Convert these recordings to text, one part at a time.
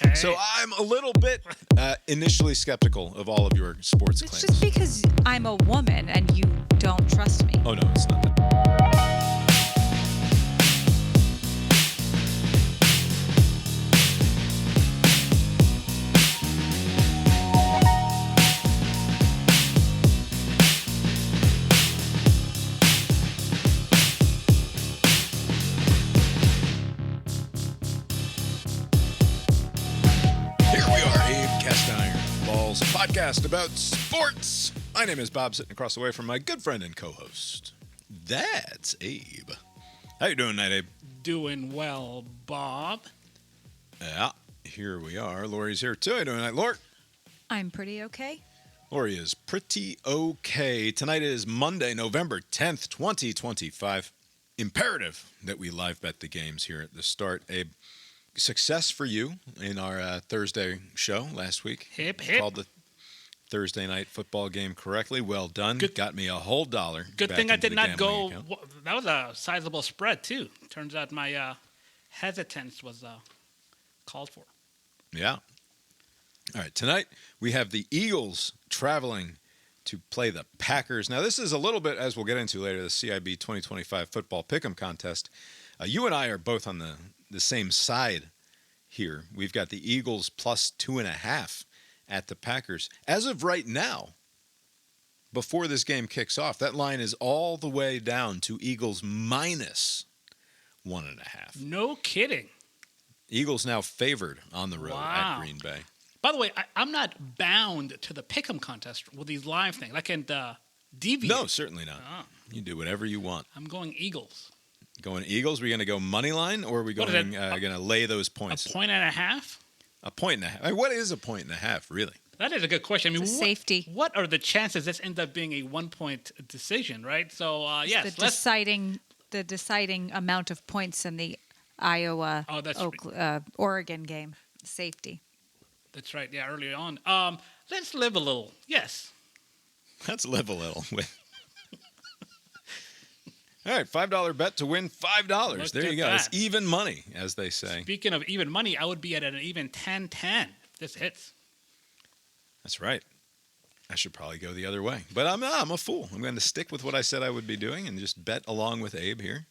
Hey. So I'm a little bit initially skeptical of all of your sports It's claims. just because I'm a woman and you don't trust me. Oh, no, it's not that. Here we are, Abe Cast Iron Balls podcast about sports. My name is Bob, sitting across the way from my good friend and co-host. That's Abe. How you doing tonight, Abe? Doing well, Bob. Yeah, here we are. Lori's here too. How you doing tonight, Lori? I'm pretty okay. Lori is pretty okay. Tonight is Monday, November 10th, 2025. Imperative that we live bet the games here at the start. Abe, success for you in our Thursday show last week. Hip, hip. Called the Thursday night football game correctly. Well done. Good- Got me a whole dollar. Good back thing I into did the not gambling go. account. That was a sizable spread, too. Turns out my hesitance was called for. Yeah. All right. Tonight we have the Eagles traveling to play the Packers. Now, this is a little bit, as we'll get into later, the CIB 2025 football pick'em contest. You and I are both on the same side here. We've got the Eagles plus 2.5 at the Packers. As of right now, before this game kicks off, that line is all the way down to Eagles minus 1.5. No kidding. Eagles now favored on the road Wow. at Green Bay. By the way, I'm not bound to the pick'em contest with these live things. I can deviate. No, certainly not. Oh, You do whatever you want. I'm going Eagles. Going Eagles? We're going to go money line, or are we What going is it? to lay those points? A point and a half? A point and a half. I mean, what is a point and a half, really? That is a good question. I mean, It's a safety. What are the chances this ends up being a 1-point decision, right? So, yes. The deciding amount of points in the Iowa Oregon game. Safety. That's right. Yeah, earlier on. Let's live a little. Yes. Let's live a little. All right, $5 bet to win $5. Look There you at go. that. It's even money, as they say. Speaking of even money, I would be at an even 10-10 if this hits. That's right. I should probably go the other way. But I'm a fool. I'm going to stick with what I said I would be doing and just bet along with Abe here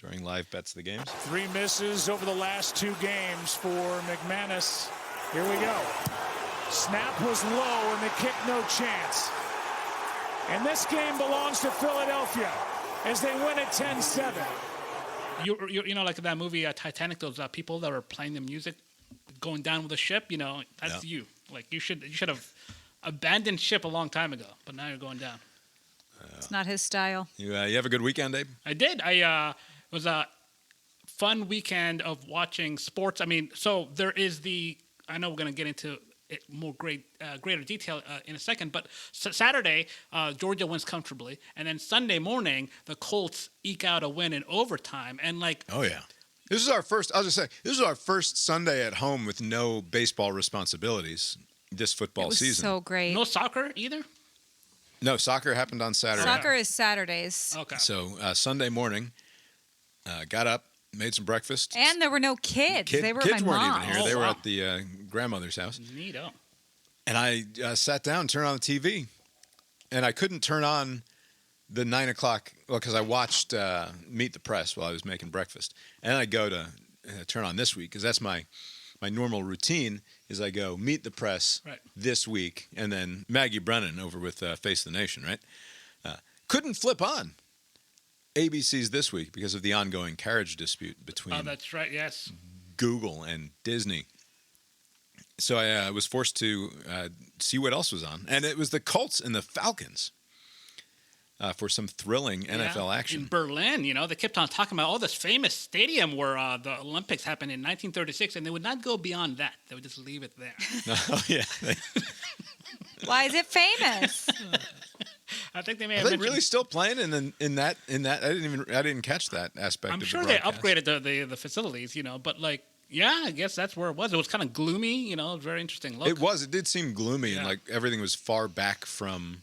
during live bets the games. 3 misses over the last 2 games for McManus. Here we go. Snap was low and the kick no chance. And this game belongs to Philadelphia as they win it 10-7. You know, like that movie Titanic, those people that are playing the music going down with the ship, you know, that's Yeah. you. Like, you should have abandoned ship a long time ago, but now you're going down. It's not his style. You have a good weekend, Abe? I did. It was a fun weekend of watching sports. I mean, so there is I know we're going to get into it more greater detail in a second, but Saturday, Georgia wins comfortably, and then Sunday morning, the Colts eke out a win in overtime, and Oh, yeah. This is our first, I'll just say, this is our first Sunday at home with no baseball responsibilities this football It was season. so great. no soccer either. No, soccer happened on Saturday. Soccer is Saturdays. Okay. So Sunday morning, got up, made some breakfast. And there were no kids. They were kids my weren't mom. even here. Oh, They were wow. at the grandmother's house. Neato. And I sat down, turned on the TV, and I couldn't turn on the 9 o'clock, because I watched Meet the Press while I was making breakfast. And I go to turn on This Week, because that's my normal routine, is I go Meet the Press Right. This Week, and then Maggie Brennan over with Face the Nation, right? Couldn't flip on ABC's This Week because of the ongoing carriage dispute between Oh, that's right. Yes. Google and Disney. So I was forced to see what else was on. And it was the Colts and the Falcons for some thrilling NFL action. In Berlin, you know, they kept on talking about this famous stadium where the Olympics happened in 1936, and they would not go beyond that. They would just leave it there. Oh, yeah. Why is it famous? I think they may Are have they mentioned. really still playing in that? I didn't catch that aspect I'm of sure the they broadcast. upgraded the facilities, you know, but like, yeah, I guess that's where it was. It was kind of gloomy, you know, it was very interesting look. It was. It did seem gloomy, and Yeah. like everything was far back from.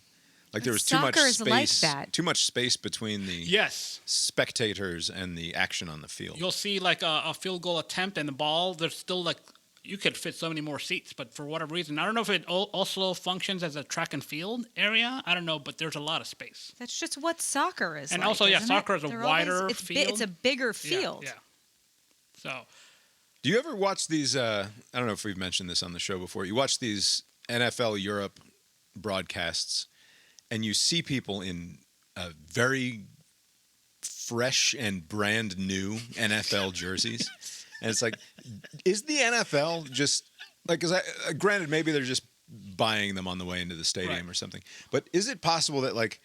Like there was too much Soccer is space. like that. Too much space between the Yes. spectators and the action on the field. You'll see like a field goal attempt and the ball, there's still like you could fit so many more seats, but for whatever reason, I don't know if it also functions as a track and field area. I don't know, but there's a lot of space. That's just what soccer is. And like, also, soccer is a wider field. It's a bigger field. Yeah. So, Do you ever watch these? I don't know if we've mentioned this on the show before. You watch these NFL Europe broadcasts, and you see people in very fresh and brand new NFL jerseys. And it's like, is the NFL just like, because granted, maybe they're just buying them on the way into the stadium or something. But is it possible that like,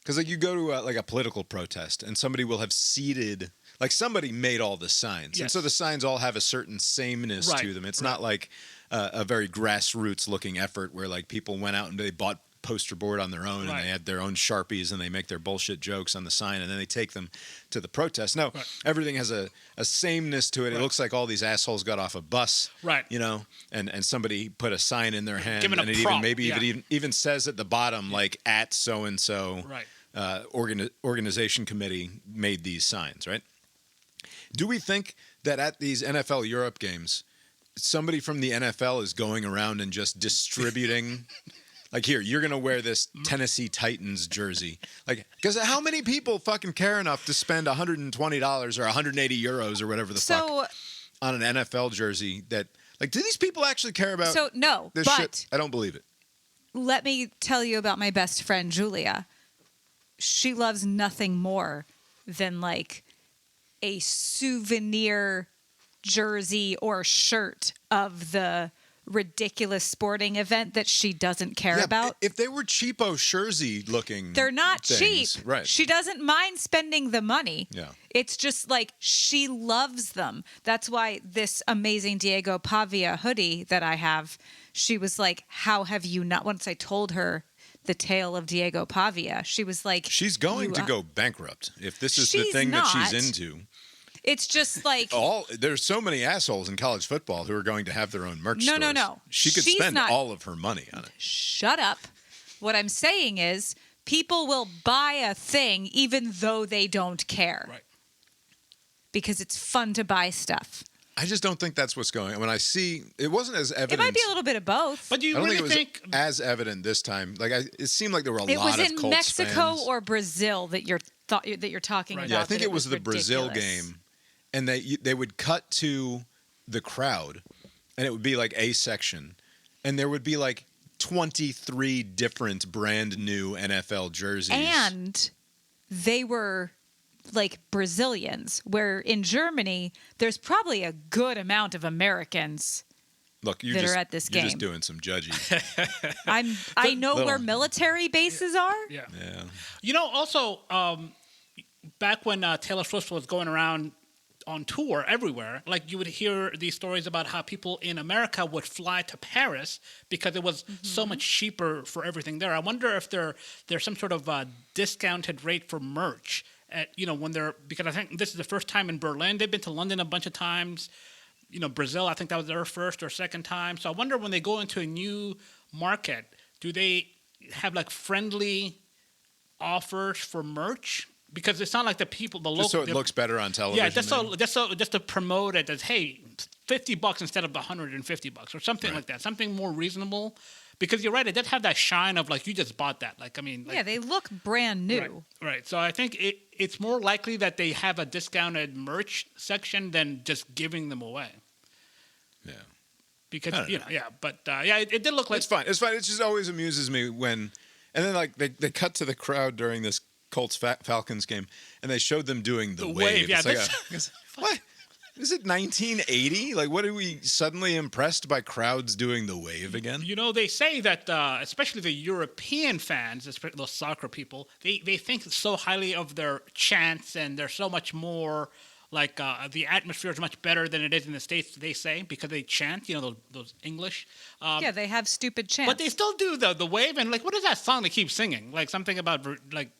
because like you go to like a political protest and somebody will have seeded, like somebody made all the signs. Yes. And so the signs all have a certain sameness to them. It's not like a very grassroots looking effort where like people went out and they bought poster board on their own and they had their own Sharpies and they make their bullshit jokes on the sign and then they take them to the protest. No, everything has a sameness to it. It looks like all these assholes got off a bus, you know, and somebody put a sign in their hand and it even says at the bottom like at so-and-so organization committee made these signs, right? Do we think that at these NFL Europe games, somebody from the NFL is going around and just distributing like, here, you're going to wear this Tennessee Titans jersey. Like, because how many people fucking care enough to spend $120 or 180 euros or whatever the fuck on an NFL jersey that, like, do these people actually care about this shit? I don't believe it. Let me tell you about my best friend, Julia. She loves nothing more than, like, a souvenir jersey or shirt of the ridiculous sporting event that she doesn't care about. If they were cheapo jersey looking, they're not things, cheap. Right. She doesn't mind spending the money. Yeah. It's just like she loves them. That's why this amazing Diego Pavia hoodie that I have, she was like, how have you not? Once I told her the tale of Diego Pavia, she was like, she's going to go bankrupt if this is the thing that she's into. It's just like there's so many assholes in college football who are going to have their own merch stores. No. She could spend all of her money on it. Shut up. What I'm saying is people will buy a thing even though they don't care. Right. Because it's fun to buy stuff. I just don't think that's what's going on. When I see, it wasn't as evident. It might be a little bit of both. But do you really think it was as evident this time? Like, it seemed like there were a lot of Colts fans. It was in Mexico or Brazil that you're talking about. Yeah, I think it was the ridiculous. Brazil game. And they would cut to the crowd, and it would be like a section, and there would be like 23 different brand new NFL jerseys. And they were like Brazilians, where in Germany, there's probably a good amount of Americans that are at this game. You're just doing some judging. I know where military bases are. Yeah. You know, also, back when Taylor Swift was going around on tour everywhere, like you would hear these stories about how people in America would fly to Paris because it was so much cheaper for everything there. I wonder if there's some sort of discounted rate for merch because I think this is the first time in Berlin. They've been to London a bunch of times. You know, Brazil, I think that was their first or second time. So I wonder when they go into a new market, do they have like friendly offers for merch? Because it's not like the local. Just so it looks better on television. Yeah, just to promote it as, hey, $50 instead of $150 or something like that, something more reasonable. Because you're right, it did have that shine of like you just bought that. Like I mean, they look brand new. Right. So I think it's more likely that they have a discounted merch section than just giving them away. Yeah. Because it did look like it's fine. It's fine. It just always amuses me when, and then like they cut to the crowd during this Colts Falcons game, and they showed them doing the wave. Yeah, it's like what? Is it 1980? Like, what are we suddenly impressed by crowds doing the wave again? You know, they say that especially the European fans, especially those soccer people, they think so highly of their chants, and they're so much more like the atmosphere is much better than it is in the States. They say because they chant, those English. They have stupid chants, but they still do the wave. And like, what is that song they keep singing? Like something about like.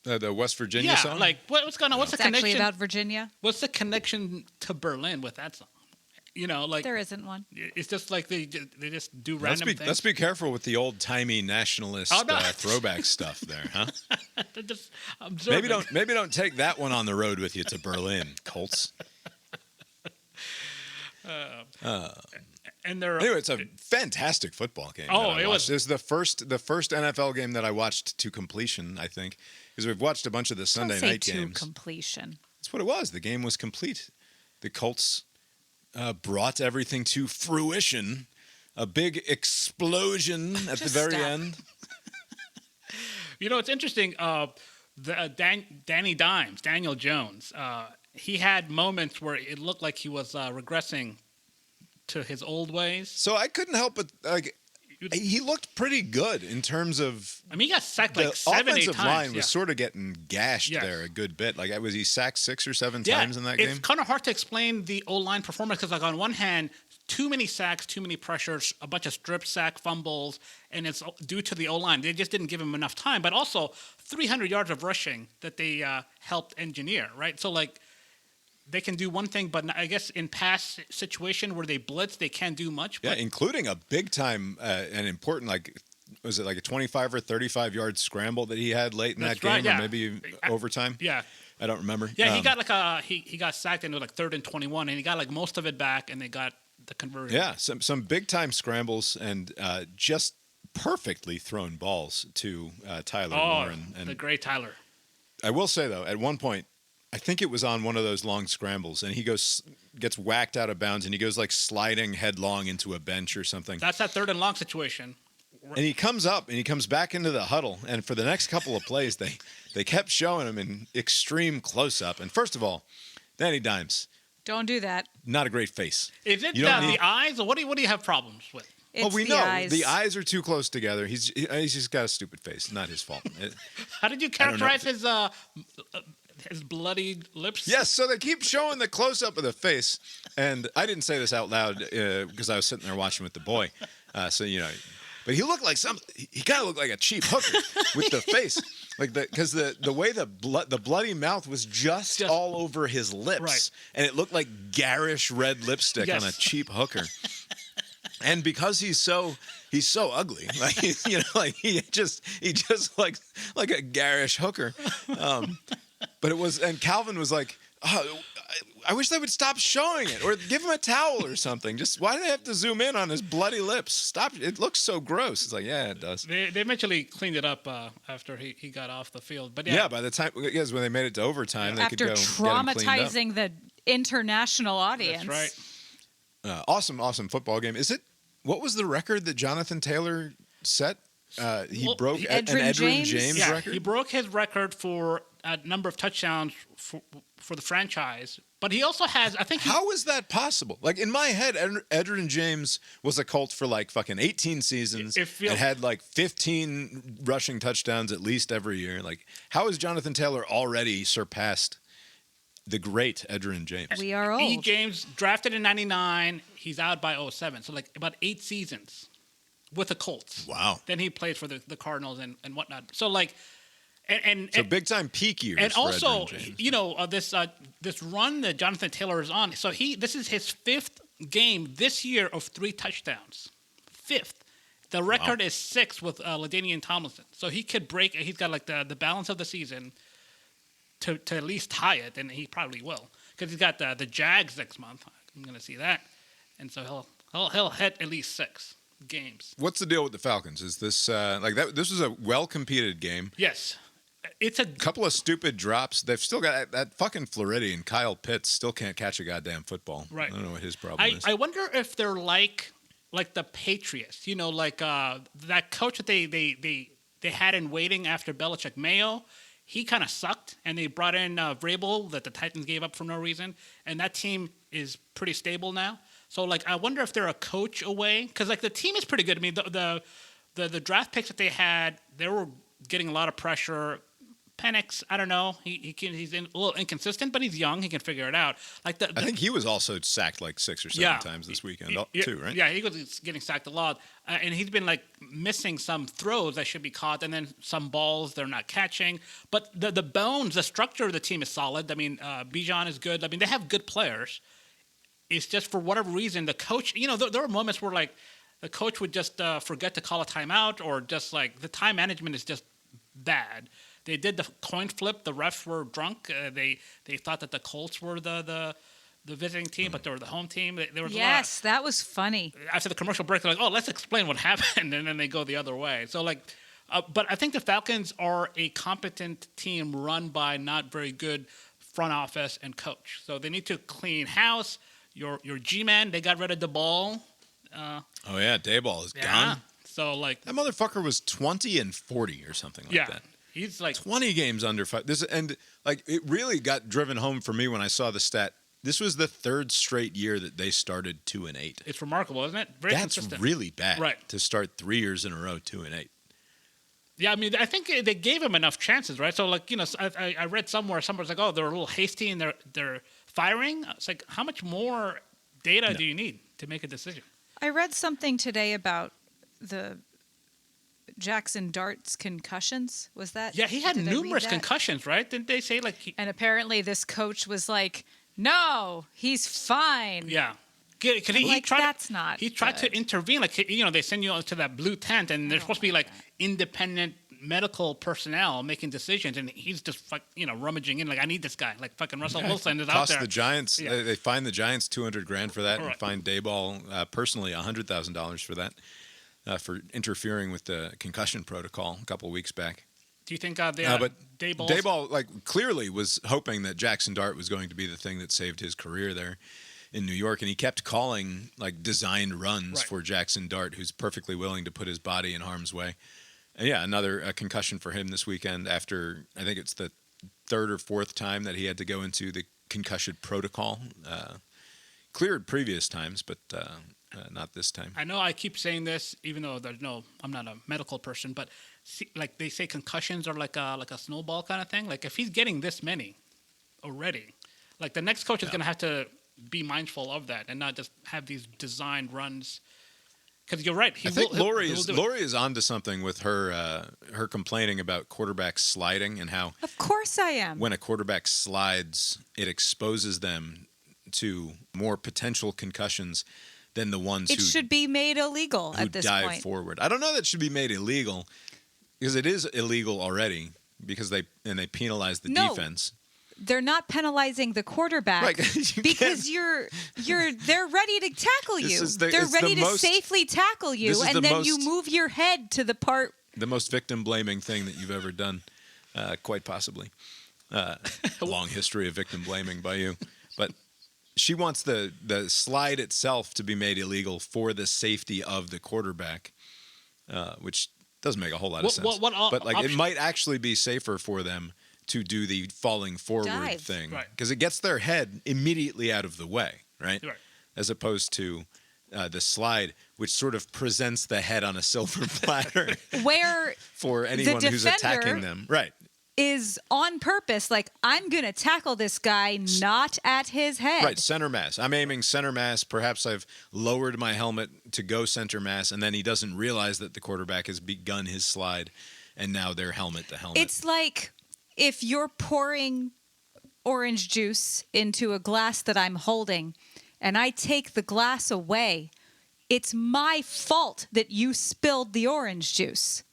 The West Virginia song? Yeah, like what's going on? What's the connection? Actually about Virginia. What's the connection to Berlin with that song? Like there isn't one. It's just like they just do random things. Let's be careful with the old timey nationalist throwback stuff there, huh? Just maybe don't take that one on the road with you to Berlin, Colts. And they're Anyway, it's a fantastic football game. Oh, that I it watched. was- It was the first NFL game that I watched to completion, I think, because we've watched a bunch of the Sunday Don't say night to games. completion. That's what it was. The game was complete. The Colts brought everything to fruition. A big explosion at the Just very stop. end. You know, it's interesting. Daniel Jones, he had moments where it looked like he was regressing to his old ways. So I couldn't help but he looked pretty good in terms of I mean, he got sacked the like 7-8 offensive times. line yeah. was sort of getting gashed Yes. there a good bit. Like was he sacked 6 or 7 Yeah, times in that it's game? kind of hard to explain the O-line performance because, like, on one hand, too many sacks, too many pressures, a bunch of strip sack fumbles, and it's due to the O-line. They just didn't give him enough time, but also 300 yards of rushing that they helped engineer, right? So, like, they can do one thing, but I guess in past situation where they blitz, they can't do much. Yeah, But including a big time and important, was it like a 25 or 35 yard scramble that he had late in That's that game, right, yeah. or maybe overtime? yeah. I don't remember. Yeah, he got like he got sacked into like 3rd and 21, and he got like most of it back, and they got the conversion. Yeah, some big time scrambles and just perfectly thrown balls to Tyler Warren. And the great Tyler. I will say though, at one point, I think it was on one of those long scrambles, and he gets whacked out of bounds, and he goes like sliding headlong into a bench or something. That's that 3rd and long situation. And he comes up and he comes back into the huddle, and for the next couple of plays, they kept showing him in extreme close up. And first of all, Danny Dimes, Don't do that. not a great face. Is it You don't need- the eyes, or what do you have problems with? It's Well, we the know eyes. the eyes are too close together. He's just got a stupid face. Not his fault. How did you don't know. characterize his bloody lips? Yes, so they keep showing the close up of the face, and I didn't say this out loud because I was sitting there watching with the boy. So but he looked like he kind of looked like a cheap hooker with the face, like because the way the bloody mouth was just all over his lips, Right. and it looked like garish red lipstick on a Yes. cheap hooker. And because he's so ugly, like he just like a garish hooker. But it was, and Calvin was like, oh, I wish they would stop showing it or give him a towel or something. Just why do they have to zoom in on his bloody lips? Stop! It looks so gross. It's like, yeah, it does. They eventually cleaned it up after he got off the field. But Yeah, by the time when they made it to overtime, they could After go get him cleaned up. traumatizing the international audience. that's right. Awesome football game. What was the record that Jonathan Taylor set? He broke an Edgerrin Edgerrin James? James Yeah, record. he broke his record for a number of touchdowns for the franchise. But he also has, I think, How is that possible? Like in my head, Edgerrin James was a Colt for like fucking 18 seasons It feels- and had like 15 rushing touchdowns at least every year. Like, how has Jonathan Taylor already surpassed the great Edgerrin James? We are old. E. James drafted in '99. He's out by 07, so like about 8 seasons with the Colts. Wow. Then he plays for the Cardinals and whatnot. So like, and So big time peak years. and for also, Edgerrin James. this run that Jonathan Taylor is on. So this is his 5th game this year of 3 touchdowns. 5th. The record is 6 with LaDainian Tomlinson. So he could break. He's got like the balance of the season to at least tie it, and he probably will because he's got the Jags next month. I'm going to see that, and so he'll hit at least 6 games. What's the deal with the Falcons? Is this like that? This was a well competed game. Yes, it's a Couple of stupid drops. They've still got that fucking Floridian Kyle Pitts still can't catch a goddamn football. Right. I don't know what his problem is. I wonder if they're like the Patriots, like that coach that they had in waiting after Belichick. Mayo, he kind of sucked, and they brought in Vrabel that the Titans gave up for no reason, and that team is pretty stable now. So like I wonder if they're a coach away because like the team is pretty good. I mean the draft picks that they had, they were getting a lot of pressure. Penix, I don't know. He's a little inconsistent, but he's young. He can figure it out. Like I think he was also sacked like 6 or 7 times this weekend too, right? Yeah, he was getting sacked a lot, and he's been like missing some throws that should be caught, and then some balls they're not catching. But the bones, the structure of the team is solid. I mean, Bijan is good. I mean, they have good players. It's just for whatever reason the coach. There were moments where like the coach would just forget to call a timeout, or just like the time management is just bad. They did the coin flip. The refs were drunk. They thought that the Colts were the the visiting team, but they were the home team. There was Yes, that was funny. after the commercial break, they're like, "Oh, let's explain what happened," and then they go the other way. So but I think the Falcons are a competent team run by not very good front office and coach. So they need to clean house. Your G-man, they got rid of Daboll. Oh yeah, Daboll is Yeah. gone. So That motherfucker was 20 and 40 or something like that. He's like 20 games under 5. It really got driven home for me when I saw the stat. This was the third straight year that they started 2-8. it's remarkable, isn't it? Very That's consistent. really bad, Right. to start 3 years in a row 2-8. Yeah, I mean, I think they gave him enough chances, right? So, I read somewhere's like, oh, they're a little hasty and they're firing. It's like, how much more data do you need to make a decision? I read something today about the Jackson Dart's concussions. Was that? Yeah, he had did I read numerous that? concussions, right? Didn't they say And apparently this coach was like, "No, he's fine." yeah. Because he tried. That's not He tried to good. intervene. They send you to that blue tent, and they're supposed to be like independent medical personnel making decisions, and he's just rummaging in. Like, I need this guy. Like fucking Russell Wilson is out Cost there. the Giants. Yeah. They fined the Giants $200,000 for that, and Right. fined Daboll personally $100,000 for that, for interfering with the concussion protocol a couple of weeks back. Do you think but Daboll? Daboll clearly was hoping that Jackson Dart was going to be the thing that saved his career there in New York, and he kept calling designed runs Right. for Jackson Dart, who's perfectly willing to put his body in harm's way. And yeah, another concussion for him this weekend after I think it's the third or fourth time that he had to go into the concussion protocol. Cleared previous times, but not this time. I know I keep saying this, even though I'm not a medical person, but they say concussions are like a snowball kind of thing. Like, if he's getting this many already, the next coach is going to have to be mindful of that and not just have these designed runs. Because you're right. I think Lori is onto something with her complaining about quarterbacks sliding and how Of course I am. when a quarterback slides, it exposes them to more potential concussions than the ones It should be made illegal who at this dive point. forward. I don't know that it should be made illegal because it is illegal already because they penalize the No. defense. They're not penalizing the quarterback Right, you because can't- they're ready to tackle you. They're it's the ready to most- safely tackle this you, is the and then you most- move your head to the part. The most victim blaming thing that you've ever done, quite possibly. Long history of victim blaming by you, but she wants the slide itself to be made illegal for the safety of the quarterback, which doesn't make a whole lot of sense. But it might actually be safer for them to do the falling forward Dive. thing Right. because it gets their head immediately out of the way, right? Right. As opposed to the slide, which sort of presents the head on a silver platter Where for anyone who's defender- attacking them. Right. is on purpose, like, I'm going to tackle this guy not at his head. Right, center mass. I'm aiming center mass. Perhaps I've lowered my helmet to go center mass, and then he doesn't realize that the quarterback has begun his slide, and now they're helmet to helmet. It's like if you're pouring orange juice into a glass that I'm holding, and I take the glass away, it's my fault that you spilled the orange juice.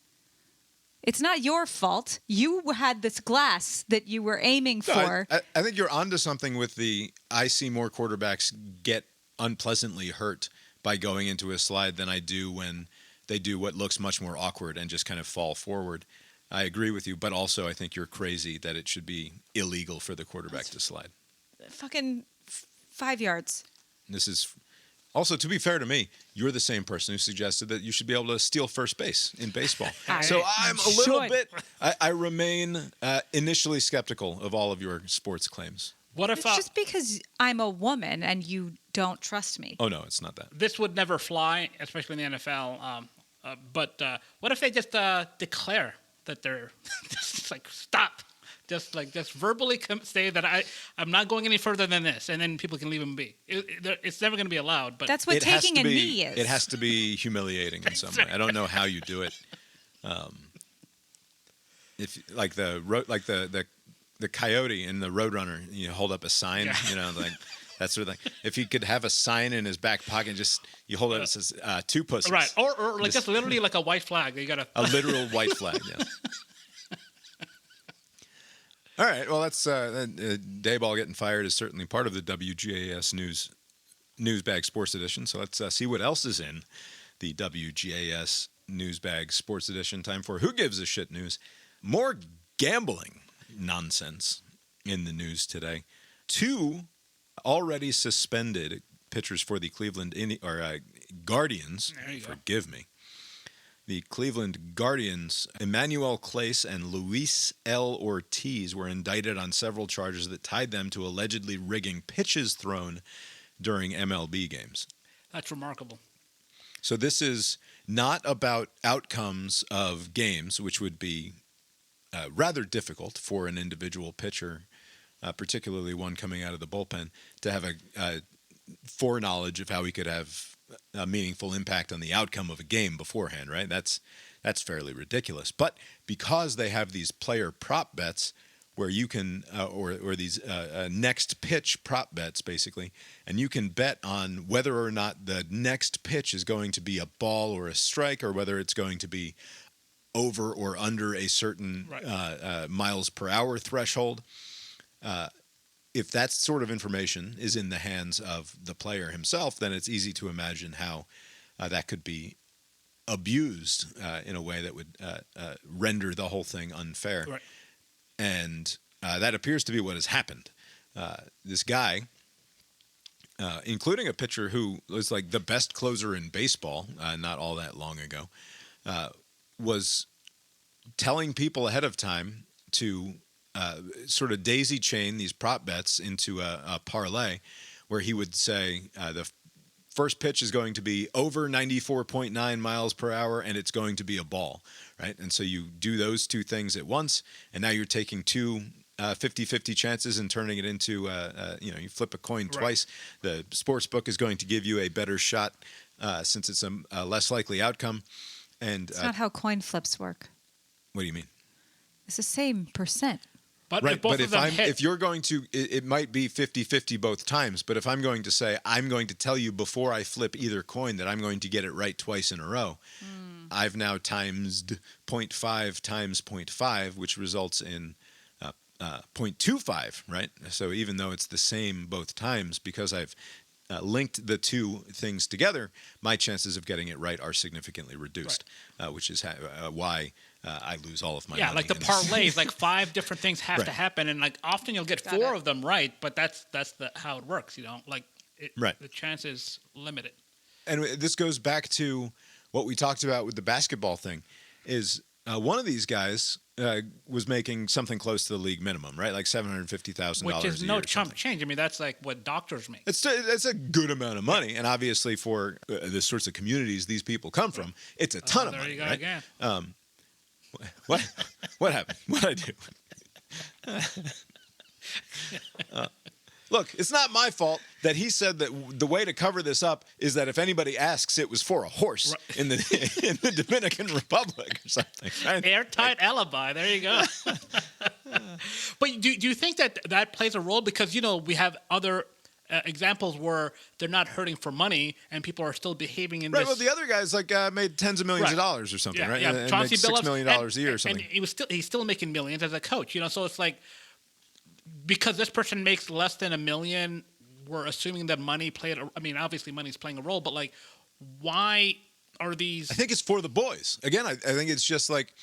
It's not your fault. You had this glass that you were aiming for. I think you're onto something with I see more quarterbacks get unpleasantly hurt by going into a slide than I do when they do what looks much more awkward and just kind of fall forward. I agree with you, but also I think you're crazy that it should be illegal for the quarterback to slide. Fucking 5 yards. This is also, to be fair to me, you're the same person who suggested that you should be able to steal first base in baseball. So I'm a little should. bit. I remain initially skeptical of all of your sports claims. What if It's just because I'm a woman and you don't trust me. Oh no, it's not that. this would never fly, especially in the NFL? But what if they just declare that they're just stop, just verbally say that I'm not going any further than this, and then people can leave them be. It's never going to be allowed. But That's what It has taking to a be. knee is. It has to be humiliating in some way. I don't know how you do it. If the coyote in the Roadrunner, you hold up a sign, that sort of thing. If he could have a sign in his back pocket, just you hold it, it says two pussies. right, or just literally like a white flag. You got A literal white flag. Yeah. All right. Well, that's Daboll getting fired is certainly part of the WGAS Newsbag Sports Edition. So let's see what else is in the WGAS Newsbag Sports Edition. Time for Who Gives a Shit News. More gambling nonsense in the news today. 2 already suspended pitchers for the Cleveland Guardians. There you go. Forgive me. The Cleveland Guardians, Emmanuel Clase and Luis L. Ortiz, were indicted on several charges that tied them to allegedly rigging pitches thrown during MLB games. That's remarkable. So this is not about outcomes of games, which would be rather difficult for an individual pitcher, particularly one coming out of the bullpen, to have a foreknowledge of how he could have a meaningful impact on the outcome of a game beforehand, right? That's fairly ridiculous. But because they have these player prop bets where you can, or these next pitch prop bets, basically, and you can bet on whether or not the next pitch is going to be a ball or a strike, or whether it's going to be over or under a certain miles per hour threshold. If that sort of information is in the hands of the player himself, then it's easy to imagine how that could be abused in a way that would render the whole thing unfair. Right. And that appears to be what has happened. This guy, including a pitcher who was like the best closer in baseball not all that long ago, was telling people ahead of time to sort of daisy chain these prop bets into a parlay where he would say the first pitch is going to be over 94.9 miles per hour and it's going to be a ball, right? And so you do those two things at once, and now you're taking two 50-50 chances and turning it into, you flip a coin twice. The sports book is going to give you a better shot since it's a less likely outcome. And It's not how coin flips work. What do you mean? It's the same percent. But Right, if both but of them hit, if you're going to, it might be 50-50 both times, but if I'm going to say, I'm going to tell you before I flip either coin that I'm going to get it right twice in a row, I've now times 0.5 times 0.5, which results in 0.25, right? So even though it's the same both times, because I've linked the two things together, my chances of getting it right are significantly reduced, which is why I lose all of my money. yeah, like the parlays, like 5 different things have to happen, and like often you'll get 4 of them right, but that's how it works, like the chance is limited. And this goes back to what we talked about with the basketball thing, is one of these guys was making something close to the league minimum, right? Like $750,000, which is a no year chump change. I mean, that's like what doctors make. It's a good amount of money, and obviously for the sorts of communities these people come from, it's a ton of money. There you go right? again. What happened? What did I do? Look, it's not my fault that he said that the way to cover this up is that if anybody asks, it was for a horse in the Dominican Republic or something. Right? Airtight alibi. There you go. But do you think that plays a role? Because, we have other examples where they're not hurting for money and people are still behaving in this. Well, the other guys made tens of millions of dollars or something, right? Yeah, and Chauncey make $6 Billups, million a year or something. And he's still making millions as a coach, So it's like, because this person makes less than $1 million, we're assuming that money played. I mean, obviously money's playing a role, but like, why are these? I think it's for the boys. Again, I think it's just like,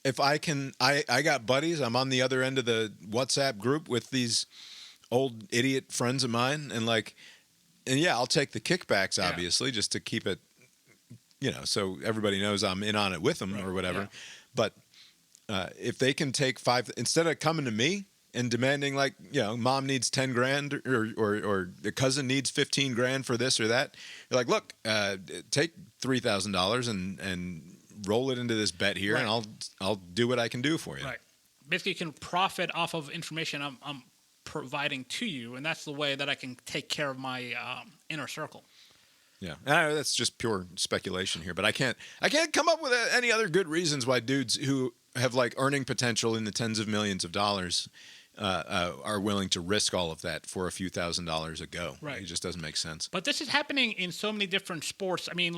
if I got buddies. I'm on the other end of the WhatsApp group with these old idiot friends of mine, and I'll take the kickbacks, obviously, just to keep it, so everybody knows I'm in on it with them or whatever. Yeah. But if they can take 5, instead of coming to me and demanding mom needs 10 grand or the cousin needs 15 grand for this or that, you're like, look, take $3,000 and roll it into this bet here, and I'll do what I can do for you. Right. Basically, you can profit off of information I'm providing to you, and that's the way that I can take care of my inner circle. Yeah, that's just pure speculation here, but I can't come up with any other good reasons why dudes who have earning potential in the tens of millions of dollars are willing to risk all of that for a few $1,000s a go. Right. It just doesn't make sense. But this is happening in so many different sports. I mean,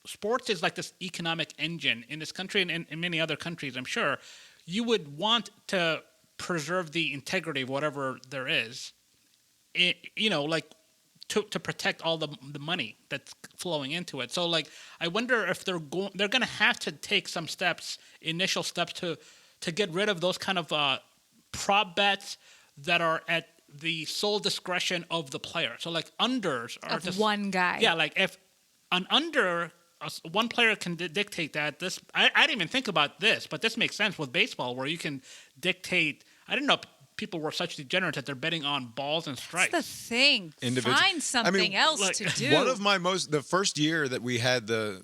sports is like this economic engine in this country and in many other countries, I'm sure. You would want to preserve the integrity of whatever there is, like to protect all the money that's flowing into it. So like, I wonder if they're going to have to take some initial steps to get rid of those kind of prop bets that are at the sole discretion of the player. So like unders are Of just one guy. Yeah, like if an under, one player can dictate that. I didn't even think about this, but this makes sense with baseball, where you can dictate. I didn't know people were such degenerates that they're betting on balls and strikes. That's the thing. Find something else to do. One of the first year that we had the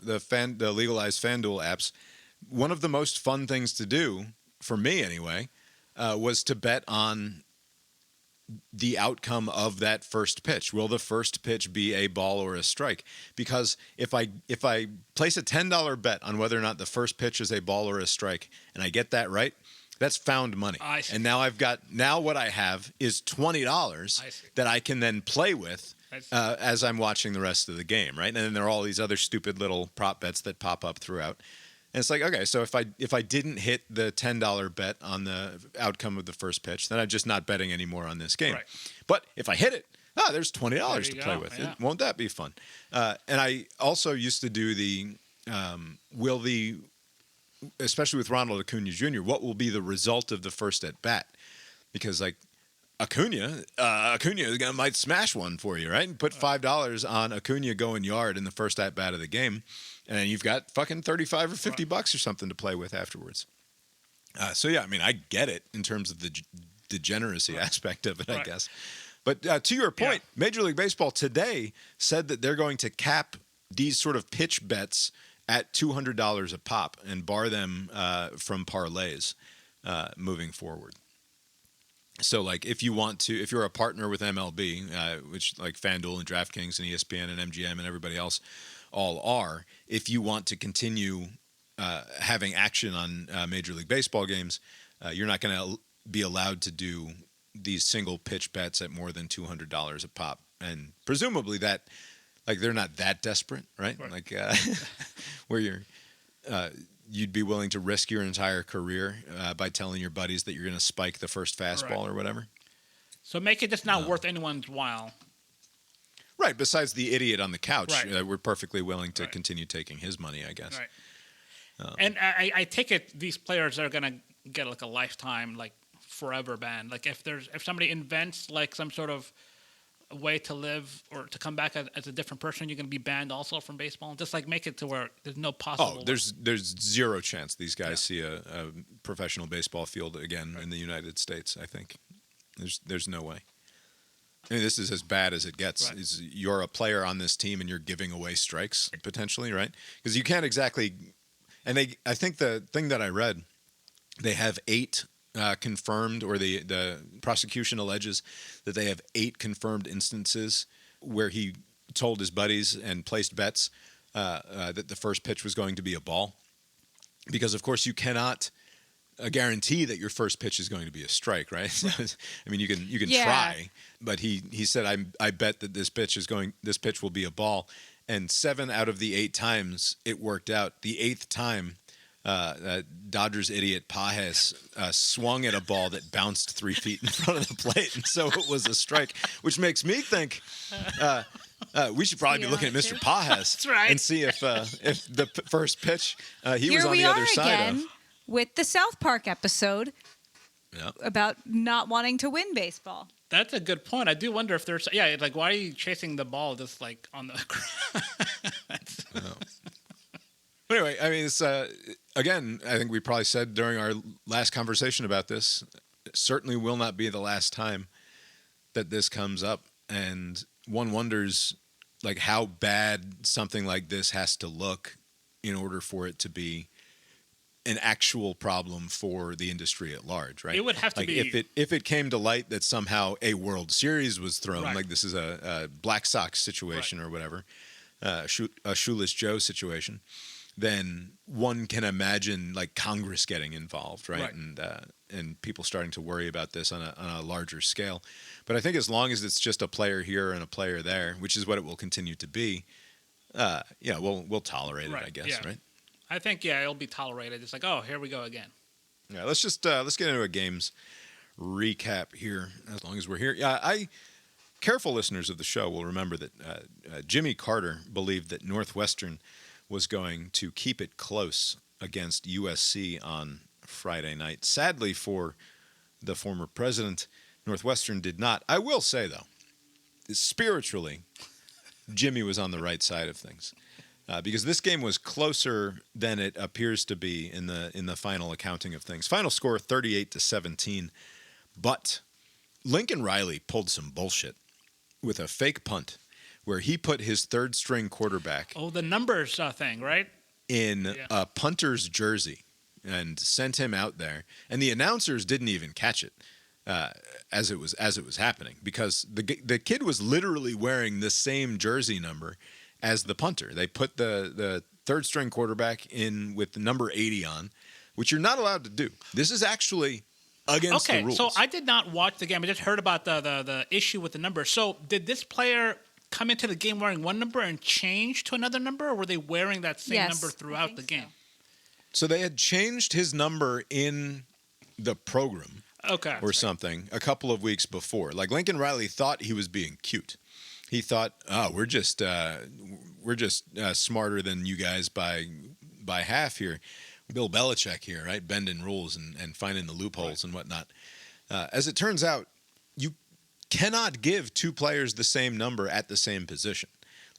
legalized FanDuel apps, one of the most fun things to do, for me anyway, was to bet on the outcome of that first pitch. Will the first pitch be a ball or a strike? Because if I place a $10 bet on whether or not the first pitch is a ball or a strike, and I get that right, that's found money. I see. And now what I have is $20 that I can then play with as I'm watching the rest of the game, right? And then there are all these other stupid little prop bets that pop up throughout. And it's like, okay, so if I didn't hit the $10 bet on the outcome of the first pitch, then I'm just not betting anymore on this game. Right. But if I hit it, there's $20 to play with. Yeah. Won't that be fun? And I also used to do especially with Ronald Acuna Jr., what will be the result of the first at bat? Because like Acuna might smash one for you, right? And put $5 on Acuna going yard in the first at bat of the game, and you've got fucking $35 or $50 or something to play with afterwards. So yeah, I mean, I get it in terms of the degeneracy aspect of it, I guess. But to your point, Major League Baseball today said that they're going to cap these sort of pitch bets at $200 a pop and bar them from parlays moving forward. So, like, if you're a partner with MLB, which like FanDuel and DraftKings and ESPN and MGM and everybody else all are, if you want to continue having action on Major League Baseball games, you're not going to be allowed to do these single pitch bets at more than $200 a pop. And presumably that, like, they're not that desperate, right? Like, where you'd be willing to risk your entire career by telling your buddies that you're going to spike the first fastball or whatever. So make it just not worth anyone's while. Right. Besides the idiot on the couch, we're perfectly willing to continue taking his money, I guess. Right. And I take it these players are going to get like a lifetime, like forever ban. Like if somebody invents like some sort of way to live or to come back as a different person, you're going to be banned also from baseball. Just like make it to where there's no possible. There's zero chance these guys see a professional baseball field again in the United States. I think there's no way. I mean, this is as bad as it gets. Right. Is you're a player on this team and you're giving away strikes potentially, right? Because you can't exactly. And I think the thing that I read, they have 8 confirmed, or the prosecution alleges that they have 8 confirmed instances where he told his buddies and placed bets that the first pitch was going to be a ball, because of course you cannot guarantee that your first pitch is going to be a strike, right? I mean, you can try, but he said I bet that this pitch will be a ball, and 7 out of the 8 times it worked out. The 8th time, Dodgers idiot Pages swung at a ball that bounced 3 feet in front of the plate, and so it was a strike, which makes me think we should probably be looking at Mr. Pages and see if the first pitch he was on the other side of. With the South Park episode about not wanting to win baseball. That's a good point. I do wonder if there's like, why are you chasing the ball just like on the ground? Anyway, I mean, it's again, I think we probably said during our last conversation about this, it certainly will not be the last time that this comes up, and one wonders like how bad something like this has to look in order for it to be an actual problem for the industry at large, right? It would have to like be if it came to light that somehow a World Series was thrown, like this is a Black Sox situation or whatever, a Shoeless Joe situation, then one can imagine like Congress getting involved, right? And people starting to worry about this on a larger scale. But I think as long as it's just a player here and a player there, which is what it will continue to be, we'll tolerate it, I guess, right? I think it'll be tolerated. It's like, oh, here we go again. Yeah, let's get into games recap here as long as we're here. Yeah, careful listeners of the show will remember that Jimmy Carter believed that Northwestern was going to keep it close against USC on Friday night. Sadly for the former president, Northwestern did not. I will say, though, spiritually, Jimmy was on the right side of things. Because this game was closer than it appears to be in the final accounting of things. Final score 38-17, but Lincoln Riley pulled some bullshit with a fake punt where he put his third string quarterback. Oh, the numbers thing, right? In a punter's jersey and sent him out there, and the announcers didn't even catch it as it was happening because the kid was literally wearing the same jersey number as the punter. They put the third string quarterback in with the number 80 on, which you're not allowed to do. This is actually against the rules. So I did not watch the game. I just heard about the issue with the number. So did this player come into the game wearing one number and change to another number, or were they wearing that same number throughout the game? So they had changed his number in the program or something a couple of weeks before. Like Lincoln Riley thought he was being cute. He thought, "Oh, we're just smarter than you guys by half here." Bill Belichick here, right? Bending rules and finding the loopholes and whatnot. As it turns out, you cannot give two players the same number at the same position.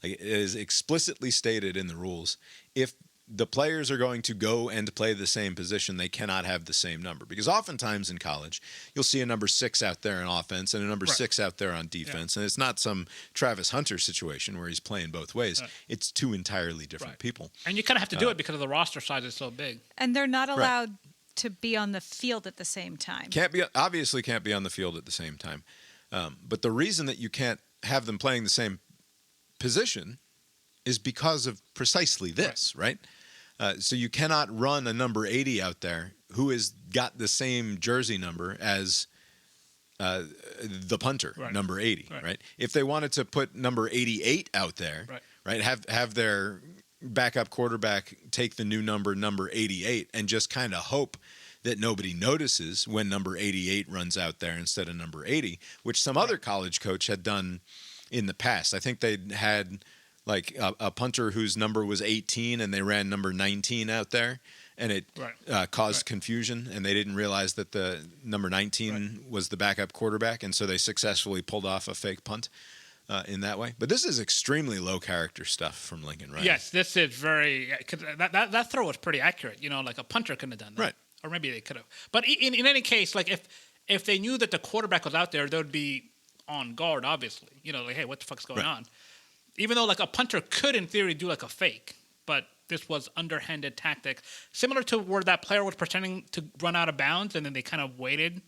Like it is explicitly stated in the rules. If the players are going to go and play the same position, they cannot have the same number. Because oftentimes in college, you'll see a number 6 out there on offense and a number 6 out there on defense. Yeah. And it's not some Travis Hunter situation where he's playing both ways. Right. It's two entirely different people. And you kind of have to do it because of the roster size is so big. And they're not allowed to be on the field at the same time. Obviously can't be on the field at the same time. But the reason that you can't have them playing the same position is because of precisely this, right? So you cannot run a number 80 out there who has got the same jersey number as the punter, number 80, right? If they wanted to put number 88 out there, right, have their backup quarterback take the new number 88, and just kind of hope that nobody notices when number 88 runs out there instead of number 80, which some other college coach had done in the past. I think they had like a punter whose number was 18 and they ran number 19 out there, and it caused confusion, and they didn't realize that the number 19 was the backup quarterback, and so they successfully pulled off a fake punt in that way. But this is extremely low character stuff from Lincoln, right? Yes, this is very – that throw was pretty accurate. You know, like a punter couldn't have done that. Right. Or maybe they could have. But in any case, like if they knew that the quarterback was out there, they would be on guard, obviously. You know, like, hey, what the fuck's going on? Even though like a punter could, in theory, do like a fake, but this was underhanded tactic, similar to where that player was pretending to run out of bounds, and then they kind of waited,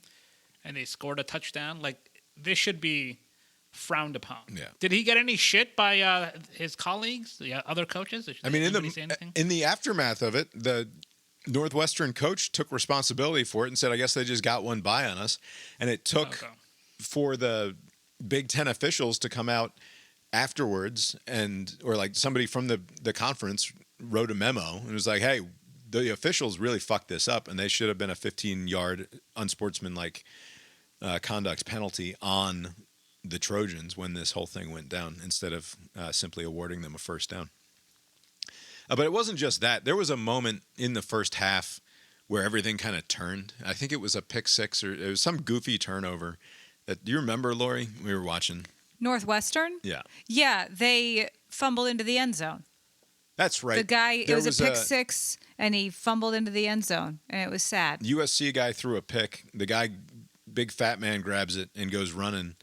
and they scored a touchdown. Like this should be frowned upon. Yeah. Did he get any shit by his colleagues, the other coaches? I mean, in the aftermath of it, the Northwestern coach took responsibility for it and said, "I guess they just got one by on us," and it took for the Big Ten officials to come out afterwards, or like somebody from the conference wrote a memo and was like, "Hey, the officials really fucked this up, and they should have been a 15-yard unsportsmanlike conduct penalty on the Trojans when this whole thing went down, instead of simply awarding them a first down." But it wasn't just that. There was a moment in the first half where everything kind of turned. I think it was a pick six, or it was some goofy turnover. Do you remember, Lori? We were watching. Northwestern? Yeah. Yeah, they fumbled into the end zone. That's right. The guy, it was a pick six, and he fumbled into the end zone, and it was sad. USC guy threw a pick. The guy, big fat man, grabs it and goes running,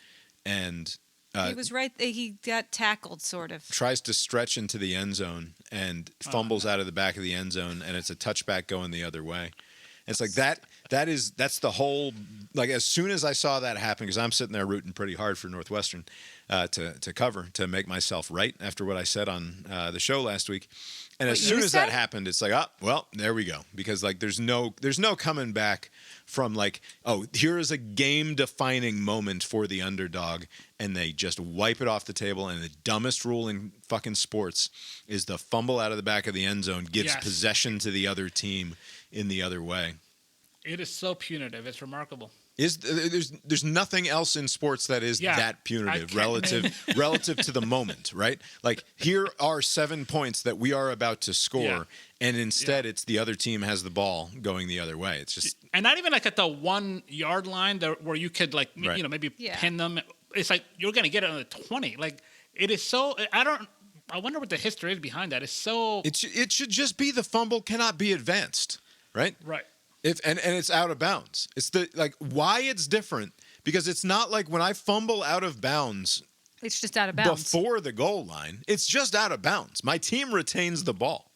and he was right. He got tackled, sort of. Tries to stretch into the end zone and fumbles out of the back of the end zone, and it's a touchback going the other way. And it's like that. That's the whole. Like as soon as I saw that happen, because I'm sitting there rooting pretty hard for Northwestern to cover, to make myself right after what I said on the show last week. And as soon as that happened, it's like, well, there we go. Because like there's no coming back from like, oh, here is a game-defining moment for the underdog, and they just wipe it off the table. And the dumbest rule in fucking sports is the fumble out of the back of the end zone gives possession to the other team in the other way. It is so punitive. It's remarkable. There's nothing else in sports that is that punitive relative to the moment, right? Like, here are 7 points that we are about to score, and instead it's the other team has the ball going the other way. It's just, and not even like at the 1 yard line where you could maybe pin them. It's like you're gonna get it on the 20. Like, it is so. I wonder what the history is behind that. It's so. It should just be the fumble cannot be advanced, right? Right. And it's out of bounds. It's why it's different, because it's not like when I fumble out of bounds. It's just out of bounds. Before the goal line, it's just out of bounds. My team retains the ball.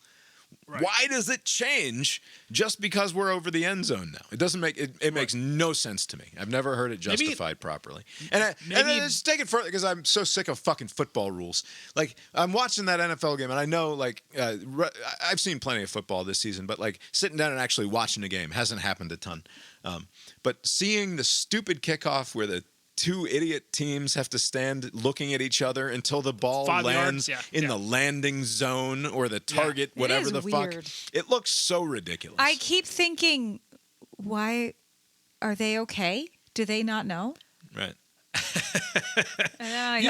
Right. Why does it change just because we're over the end zone now? It doesn't make it. It makes no sense to me. I've never heard it justified properly. And just take it further, because I'm so sick of fucking football rules. Like, I'm watching that NFL game, and I know, like, I've seen plenty of football this season, but like sitting down and actually watching a game hasn't happened a ton. But seeing the stupid kickoff where the 2 idiot teams have to stand looking at each other until the ball lands in the landing zone or the target, whatever the fuck. It looks so ridiculous. I keep thinking, why are they okay? Do they not know? Right. I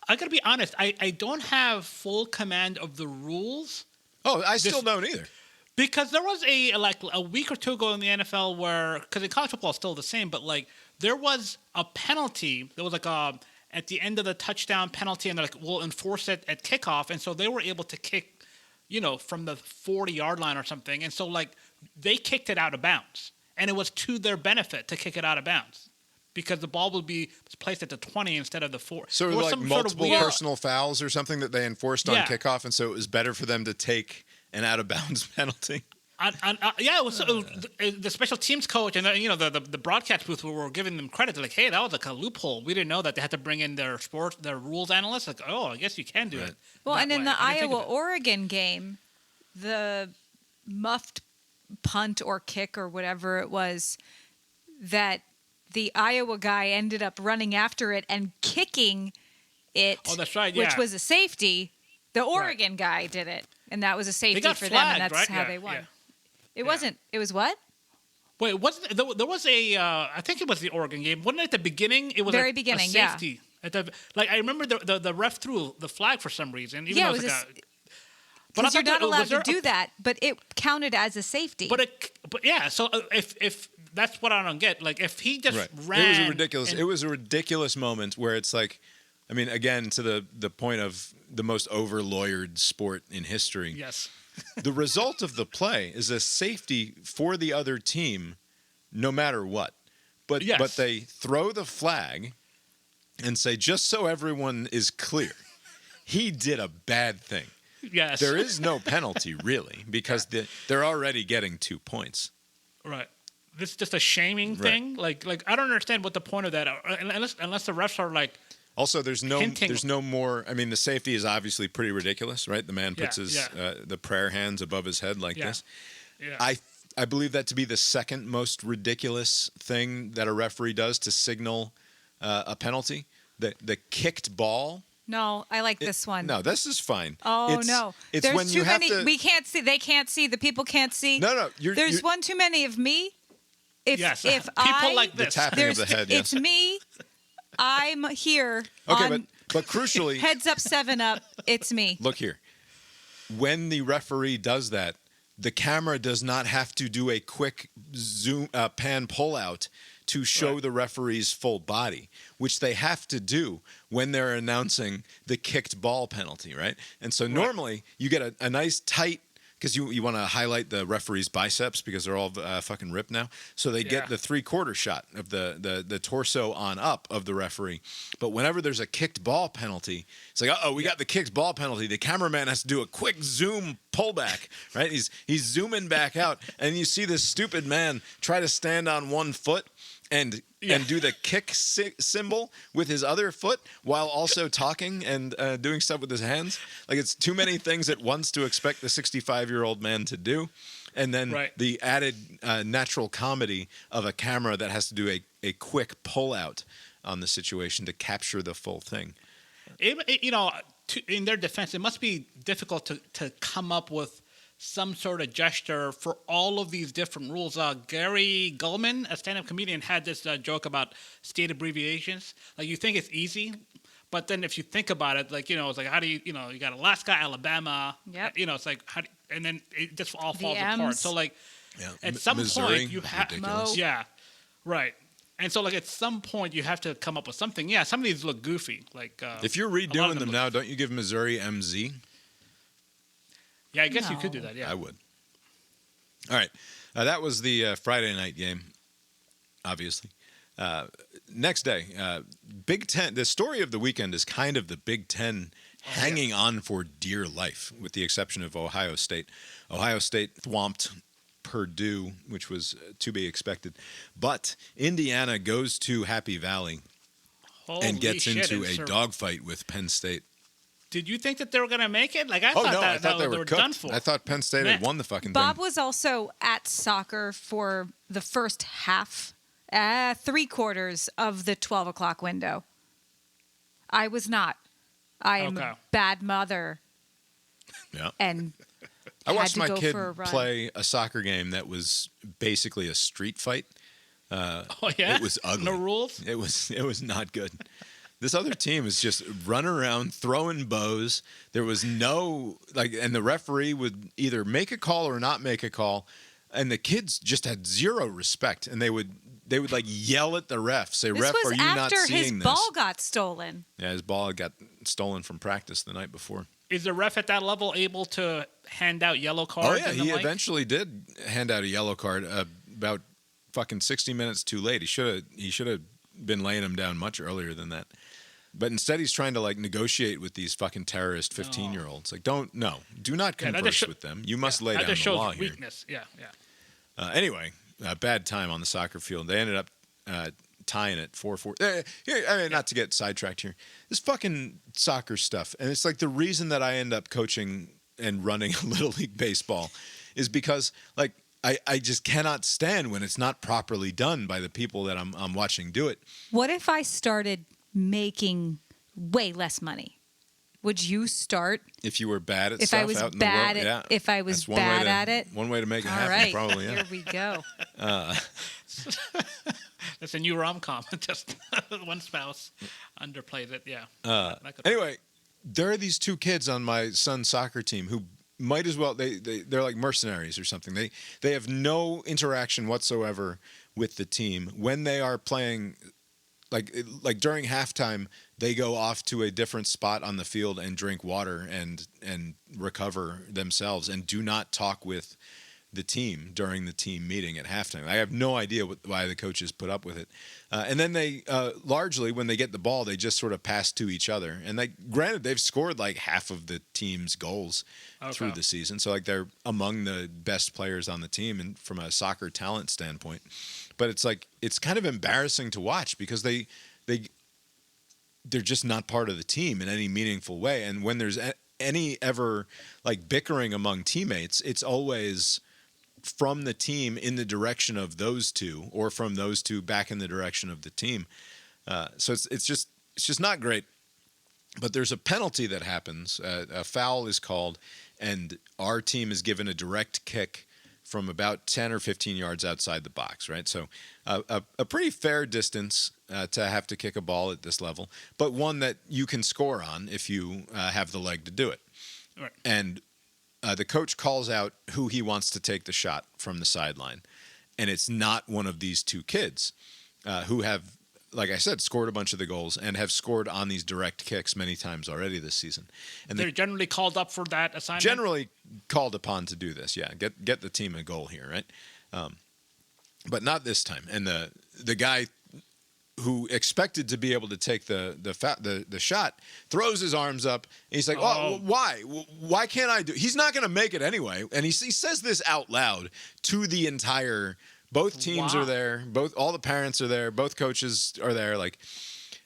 gotta be honest. I don't have full command of the rules. Oh, I still don't either. Because there was a week or two ago in the NFL where, because in college football it's still the same, but like, there was a penalty. There was like at the end of the touchdown penalty, and they're like, we'll enforce it at kickoff. And so they were able to kick, from the 40-yard line or something. And so, like, they kicked it out of bounds. And it was to their benefit to kick it out of bounds, because the ball would be placed at the 20 instead of the 4. So it was like multiple personal fouls or something that they enforced on kickoff, and so it was better for them to take an out-of-bounds penalty? It was the special teams coach and the broadcast booth were giving them credit. They're like, hey, that was like a loophole. We didn't know that they had to bring in their rules analysts. Like, oh, I guess you can do it. Well, and in the Iowa-Oregon game, the muffed punt or kick or whatever it was, that the Iowa guy ended up running after it and kicking it. Oh, that's right. Which was a safety. The Oregon guy did it, and that was a safety for them, and that's how they won. It wasn't. It was what? Wait, wasn't there was a? I think it was the Oregon game. Wasn't it at the beginning? It was very beginning. A safety. Yeah. I remember the ref threw the flag for some reason. Even though it was because you're not allowed to do that, but it counted as a safety. But yeah. So if that's what I don't get. Like, if he just ran, it was a ridiculous. It was a ridiculous moment where it's like, I mean, again, to the point of the most over-lawyered sport in history. Yes. The result of the play is a safety for the other team, no matter what. But they throw the flag and say, just so everyone is clear, he did a bad thing. Yes. There is no penalty, really, because they're already getting 2 points. Right. This is just a shaming thing. Like I don't understand what the point of that, unless the refs are like. Also, there's no more. I mean, the safety is obviously pretty ridiculous, right? The man puts the prayer hands above his head like this. Yeah. I believe that to be the second most ridiculous thing that a referee does to signal a penalty. The kicked ball. No, I like this one. No, this is fine. Oh, no. It's There's when too you have many. to. We can't see. They can't see. The people can't see. No. There's one too many of me. If people like this, the tapping of the head. It's me. I'm here. Okay, but crucially, heads up, 7-Up. It's me. Look here. When the referee does that, the camera does not have to do a quick zoom pan pull out to show the referee's full body, which they have to do when they're announcing the kicked ball penalty, right? And so normally you get a nice tight, because you want to highlight the referee's biceps because they're all fucking ripped now. So they get the 3/4 shot of the torso on up of the referee. But whenever there's a kicked ball penalty, it's like, we got the kicked ball penalty. The cameraman has to do a quick zoom pullback, right? He's zooming back out, and you see this stupid man try to stand on one foot and do the kick symbol with his other foot while also talking and doing stuff with his hands. Like, it's too many things at once to expect the 65-year-old man to do. And then the added natural comedy of a camera that has to do a quick pull-out on the situation to capture the full thing. In their defense, it must be difficult to come up with some sort of gesture for all of these different rules. Gary Gulman, a stand-up comedian, had this joke about state abbreviations. Like, you think it's easy, but then if you think about it, like, it's like, how do you, you got Alaska, Alabama, Yep. It's like, and then it just all falls M's. apart. So, like, at some Missouri, point, you have, ridiculous. yeah, right. And so, like, at some point, you have to come up with something. Yeah, some of these look goofy. Like, If you're a lot of redoing them look- now, don't you give Missouri MZ? Yeah, I guess you No. could do that. Yeah, I would. All right. That was the Friday night game, obviously. Next day, Big Ten. The story of the weekend is kind of the Big Ten hanging on for dear life, with the exception of Ohio State. Ohio State thwomped Purdue, which was to be expected. But Indiana goes to Happy Valley Holy and gets shit, into and a dogfight with Penn State. Did you think that they were going to make it? Like, I Oh, thought no, that, I thought that they were done cooked. for. I thought Penn State had Man. won the fucking Bob thing. was also at soccer for the first half, 3/4 of the 12 o'clock window. I was not. I am Okay. a bad mother Yeah. and I had watched to my go kid for a run. play a soccer game that was basically a street fight. Oh, yeah? It was ugly. No rules? It was not good. This other team is just running around throwing bows. There was no and the referee would either make a call or not make a call, and the kids just had zero respect, and they would like yell at the ref, say, this "Ref, was are you not after his seeing this?" ball got stolen. Yeah, his ball got stolen from practice the night before. Is the ref at that level able to hand out yellow Oh cards? yeah, and the he like? eventually did hand out a yellow card about fucking 60 minutes too late. He should have been laying him down much earlier than that. But instead, he's trying to like negotiate with these fucking terrorist 15-year-olds. Like, do not Yeah, that converse just with them. You must Yeah, lay that down just the shows law here. weakness. Yeah, yeah. Anyway, bad time on the soccer field. They ended up tying it 4-4. Here, I mean, not to get sidetracked here. This fucking soccer stuff, and it's like the reason that I end up coaching and running Little League baseball is because like I just cannot stand when it's not properly done by the people that I'm watching do it. What if I started making way less money? Would you start? If you were bad at If stuff I was out in bad the world, at- if I was That's one way bad to- at it? One way to make it All happen, right, probably. Yeah. here we go. That's a new rom-com. Just one spouse underplays it. Yeah. That could- Anyway, there are these two kids on my son's soccer team who might as well they're like mercenaries or something. They have no interaction whatsoever with the team when they are playing. Like during halftime, they go off to a different spot on the field and drink water and recover themselves and do not talk with the team during the team meeting at halftime. I have no idea why the coaches put up with it. And then they largely, when they get the ball, they just sort of pass to each other. And granted, they've scored like half of the team's goals through the season. So like they're among the best players on the team and from a soccer talent standpoint. But it's like it's kind of embarrassing to watch because they're just not part of the team in any meaningful way. And when there's any ever like bickering among teammates, it's always from the team in the direction of those two, or from those two back in the direction of the team. So it's just not great. But there's a penalty that happens. A foul is called, and our team is given a direct kick from about 10 or 15 yards outside the box, right? So a pretty fair distance to have to kick a ball at this level, but one that you can score on if you have the leg to do it. Right. And the coach calls out who he wants to take the shot from the sideline. And it's not one of these two kids who have, like I said, scored a bunch of the goals and have scored on these direct kicks many times already this season. And They're generally called up for that assignment. generally called upon to do this. Yeah, get the team a goal here, right? But not this time. And the guy who expected to be able to take the shot throws his arms up. And he's like, "Oh, why? Why can't I do?" He's not going to make it anyway. And he says this out loud to the entire. Both teams are there. All the parents are there. Both coaches are there. Like,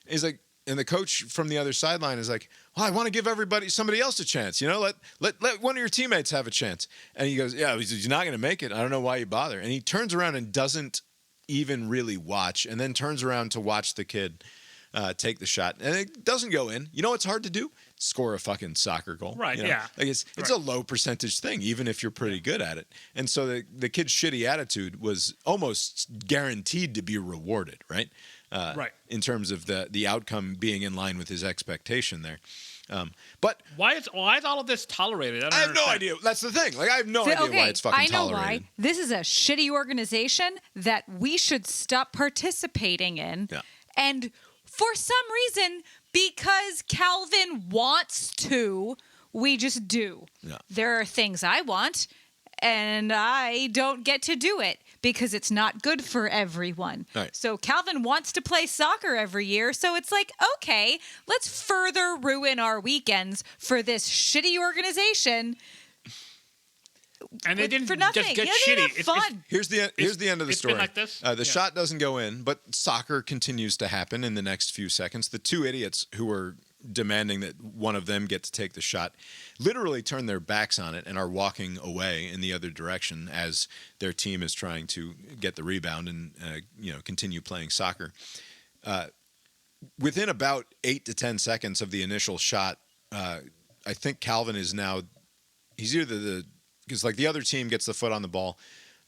he's like, and the coach from the other sideline is like, "Well, I want to give somebody else a chance. You know, let one of your teammates have a chance." And he goes, "Yeah, he's not going to make it. I don't know why you bother." And he turns around and doesn't even really watch, and then turns around to watch the kid take the shot, and it doesn't go in. You know what's hard to do? score a fucking soccer goal. Right, you know? yeah. Like it's a low percentage thing, even if you're pretty good at it. And so the kid's shitty attitude was almost guaranteed to be rewarded, right? Right. In terms of the outcome being in line with his expectation there. But Why is all of this tolerated? I have no idea. That's the thing. Like I have no idea why it's fucking I know tolerated. why. This is a shitty organization that we should stop participating in. Yeah. And for some reason, because Calvin wants to, we just do. Yeah. There are things I want, and I don't get to do it because it's not good for everyone. Right. So Calvin wants to play soccer every year, so it's like, okay, let's further ruin our weekends for this shitty organization. And they didn't for nothing. just get Yeah, they shitty. didn't have fun. Here's the end of the it's story. been like this? The shot doesn't go in, but soccer continues to happen in the next few seconds. The two idiots who were demanding that one of them get to take the shot literally turn their backs on it and are walking away in the other direction as their team is trying to get the rebound and continue playing soccer. Within about 8 to 10 seconds of the initial shot, I think Calvin is now he's either because like the other team gets the foot on the ball,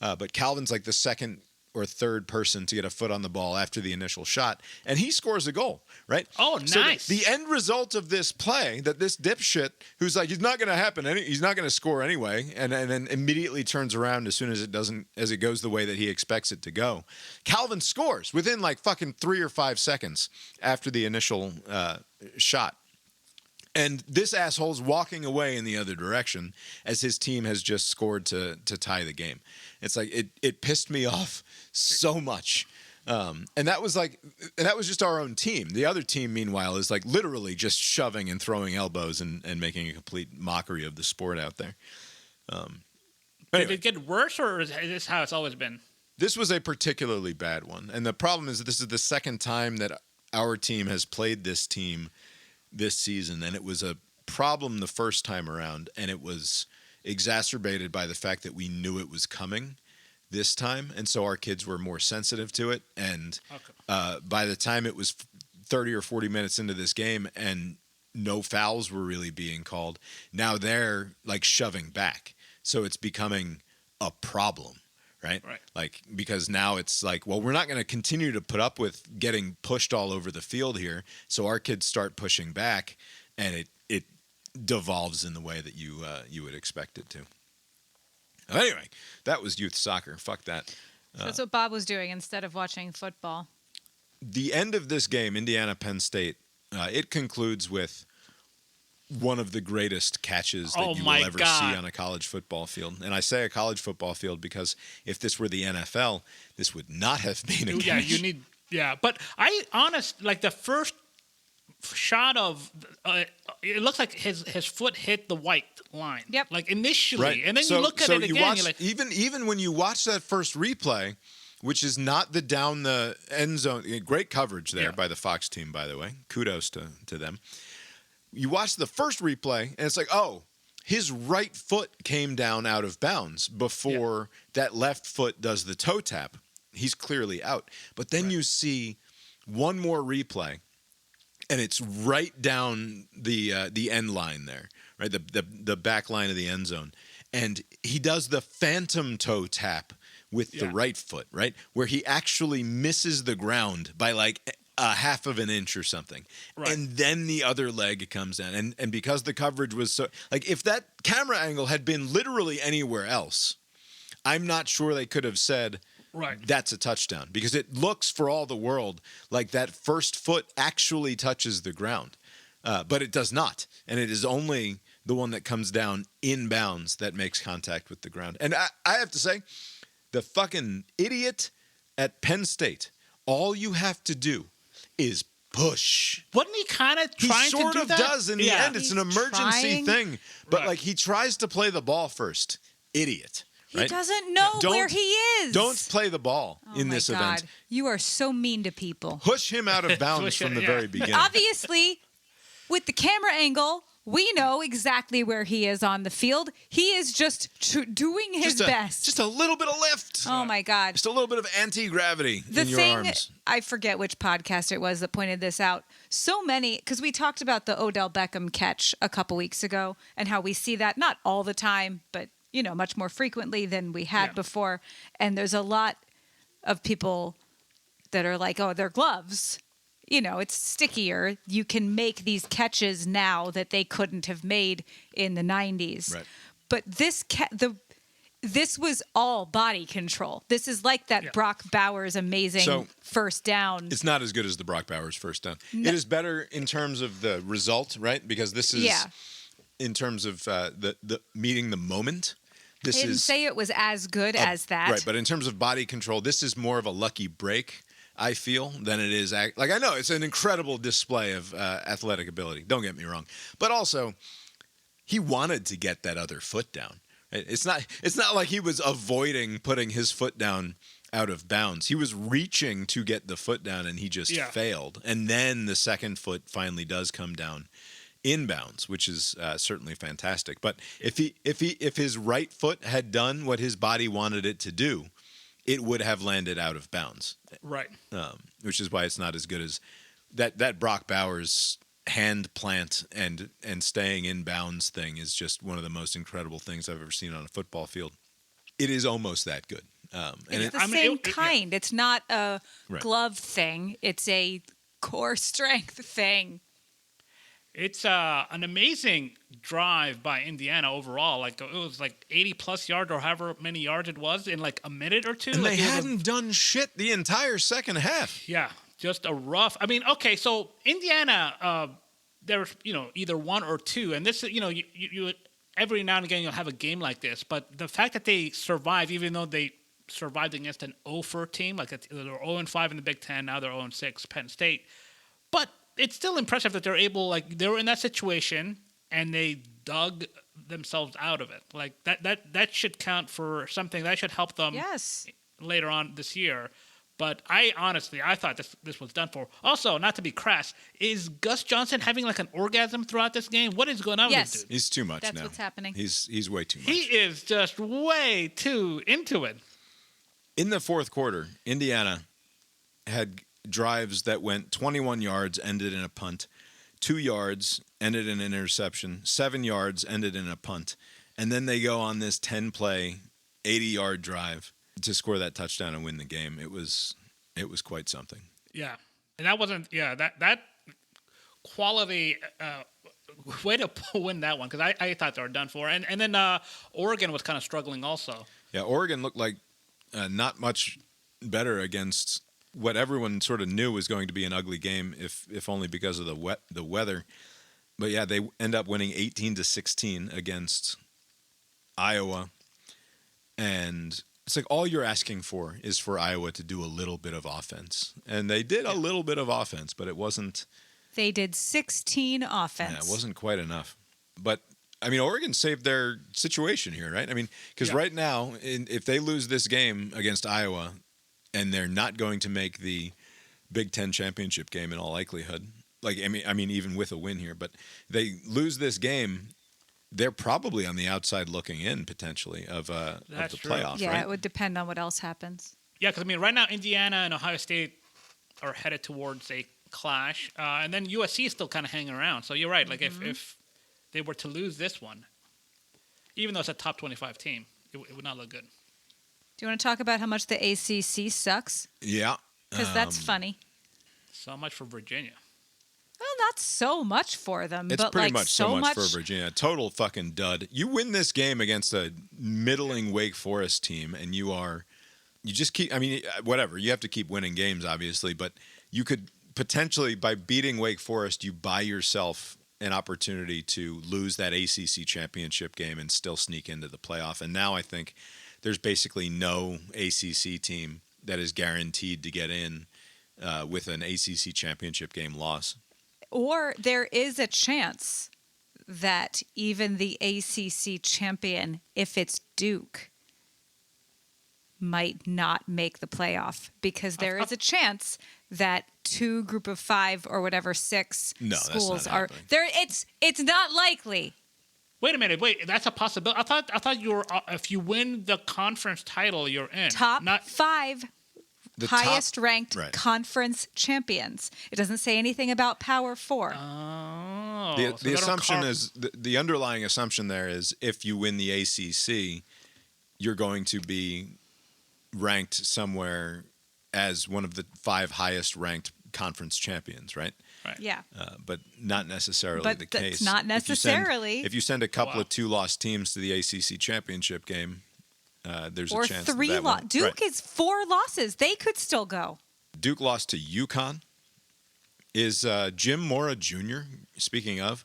but Calvin's like the second or third person to get a foot on the ball after the initial shot, and he scores a goal, right? Oh, nice. So the end result of this play, that this dipshit who's like, he's not going to happen, he's not going to score anyway, and then immediately turns around as soon as it goes the way that he expects it to go. Calvin scores within like fucking 3 or 5 seconds after the initial shot. And this asshole's walking away in the other direction as his team has just scored to tie the game. It's like it pissed me off so much. And that was just our own team. The other team, meanwhile, is like literally just shoving and throwing elbows and making a complete mockery of the sport out there. Did it get worse, or is this how it's always been? This was a particularly bad one. And the problem is that this is the second time that our team has played this team this season, and it was a problem the first time around, and it was exacerbated by the fact that we knew it was coming this time, and so our kids were more sensitive to it. And by the time it was 30 or 40 minutes into this game and no fouls were really being called, now they're like shoving back, so it's becoming a problem. Right? Like, because now it's like, well, we're not going to continue to put up with getting pushed all over the field here. So our kids start pushing back, and it devolves in the way that you would expect it to. Anyway, that was youth soccer. Fuck that. So that's what Bob was doing instead of watching football. The end of this game, Indiana-Penn State, it concludes with one of the greatest catches that you will ever see on a college football field. And I say a college football field because if this were the NFL, this would not have been a catch. But like the first shot of it looks like his foot hit the white line. Yep. Like initially, right. and then you look at it again. You're like, even when you watch that first replay, which is not the down the end zone, great coverage there by the Fox team, by the way. Kudos to them. You watch the first replay, and it's like, oh, his right foot came down out of bounds before that left foot does the toe tap. He's clearly out. But then you see one more replay, and it's right down the end line there, right? The back line of the end zone. And he does the phantom toe tap with the right foot, right? Where he actually misses the ground by like a half of an inch or something. Right. And then the other leg comes down. And because the coverage was so, like, if that camera angle had been literally anywhere else, I'm not sure they could have said, that's a touchdown. Because it looks for all the world like that first foot actually touches the ground. But it does not. And it is only the one that comes down in bounds that makes contact with the ground. And I have to say, the fucking idiot at Penn State, all you have to do is push. Wasn't he kind of trying to do that? He sort of does in the end. It's an emergency thing. But like, he tries to play the ball first. Idiot. He doesn't know where he is. Don't play the ball in this event. You are so mean to people. Push him out of bounds from the very beginning. But obviously, with the camera angle, We know exactly where he is on the field. He is just doing his best. Just a little bit of lift. Oh, my God. Just a little bit of anti-gravity The in your thing, arms. I forget which podcast it was that pointed this out. So many, because we talked about the Odell Beckham catch a couple weeks ago and how we see that not all the time, but, much more frequently than we had before. And there's a lot of people that are like, oh, they're gloves. It's stickier. You can make these catches now that they couldn't have made in the 90s. Right. But this was all body control. This is like that Brock Bowers amazing first down. It's not as good as the Brock Bowers first down. No. It is better in terms of the result, right? Because this is in terms of the meeting the moment. I didn't say it was as good as that. Right, but in terms of body control, this is more of a lucky break, I feel, than it is. I know it's an incredible display of athletic ability. Don't get me wrong. But also, he wanted to get that other foot down. Right? It's not like he was avoiding putting his foot down out of bounds. He was reaching to get the foot down, and he just failed. And then the second foot finally does come down inbounds, which is certainly fantastic. But if his right foot had done what his body wanted it to do, it would have landed out of bounds. Right. Which is why it's not as good as that Brock Bowers hand plant and staying in bounds thing is just one of the most incredible things I've ever seen on a football field. It is almost that good. It's the same kind. It's not a glove thing. It's a core strength thing. It's an amazing drive by Indiana overall. Like it was like 80+ yards or however many yards it was in like a minute or two. And like they hadn't done shit the entire second half. Yeah, just a rough. I mean, okay, so Indiana, there's either one or two, and this you every now and again you'll have a game like this. But the fact that they survive, even though they survived against an 0-4 team, like they're 0-5 in the Big Ten, now they're 0-6, Penn State, but it's still impressive that they're able, they were in that situation and they dug themselves out of it. Like that should count for something. That should help them later on this year. But I thought this was done for. Also, not to be crass, is Gus Johnson having like an orgasm throughout this game? What is going on with this dude? He's too much now. That's what's happening. He's way too much. He is just way too into it. In the fourth quarter, Indiana had drives that went 21 yards, ended in a punt, 2 yards, ended in an interception, 7 yards, ended in a punt, and then they go on this 10-play, 80-yard drive to score that touchdown and win the game. It was quite something. Yeah, and that wasn't that quality way to win that one because I thought they were done for, and then Oregon was kind of struggling also. Yeah, Oregon looked like not much better against what everyone sort of knew was going to be an ugly game, if only because of the weather. But yeah, they end up winning 18-16 against Iowa, and it's like all you're asking for is for Iowa to do a little bit of offense, and they did a little bit of offense, but it wasn't. They did 16 offense. Yeah, it wasn't quite enough. But I mean, Oregon saved their situation here, right? I mean, because right now, if they lose this game against Iowa, and they're not going to make the Big Ten championship game in all likelihood. I mean, even with a win here, but they lose this game, they're probably on the outside looking in potentially of the playoff. Yeah, right? It would depend on what else happens. Yeah, because right now Indiana and Ohio State are headed towards a clash, and then USC is still kind of hanging around. So you're right. Like if they were to lose this one, even though it's a top 25 team, it would not look good. Do you want to talk about how much the ACC sucks? Yeah. Because that's funny. So much for Virginia. Well, not so much for them. It's but pretty like much so much for Virginia. Total fucking dud. You win this game against a middling Wake Forest team, and you just keep, whatever. You have to keep winning games, obviously, but you could potentially, by beating Wake Forest, you buy yourself an opportunity to lose that ACC championship game and still sneak into the playoff. And now I think there's basically no ACC team that is guaranteed to get in with an ACC championship game loss. Or there is a chance that even the ACC champion, if it's Duke, might not make the playoff because there is a chance that 2 group of 5 or whatever 6 schools that's not are happening. there. It's not likely. Wait a minute. Wait, that's a possibility. I thought you were if you win the conference title, you're in. Top Not 5 The highest top- ranked right. conference champions. It doesn't say anything about Power 4. Oh. The so they don't assumption carve- is the underlying assumption there is if you win the ACC, you're going to be ranked somewhere as one of the 5 highest ranked conference champions, right? Yeah. But not necessarily But the that's case. not If you send- necessarily. If you send a couple Wow. of 2-loss teams to the ACC championship game, there's Or a chance 3 that losses. one- Duke right. is 4 losses. They could still go. Duke lost to UConn. Is Jim Mora Jr., speaking of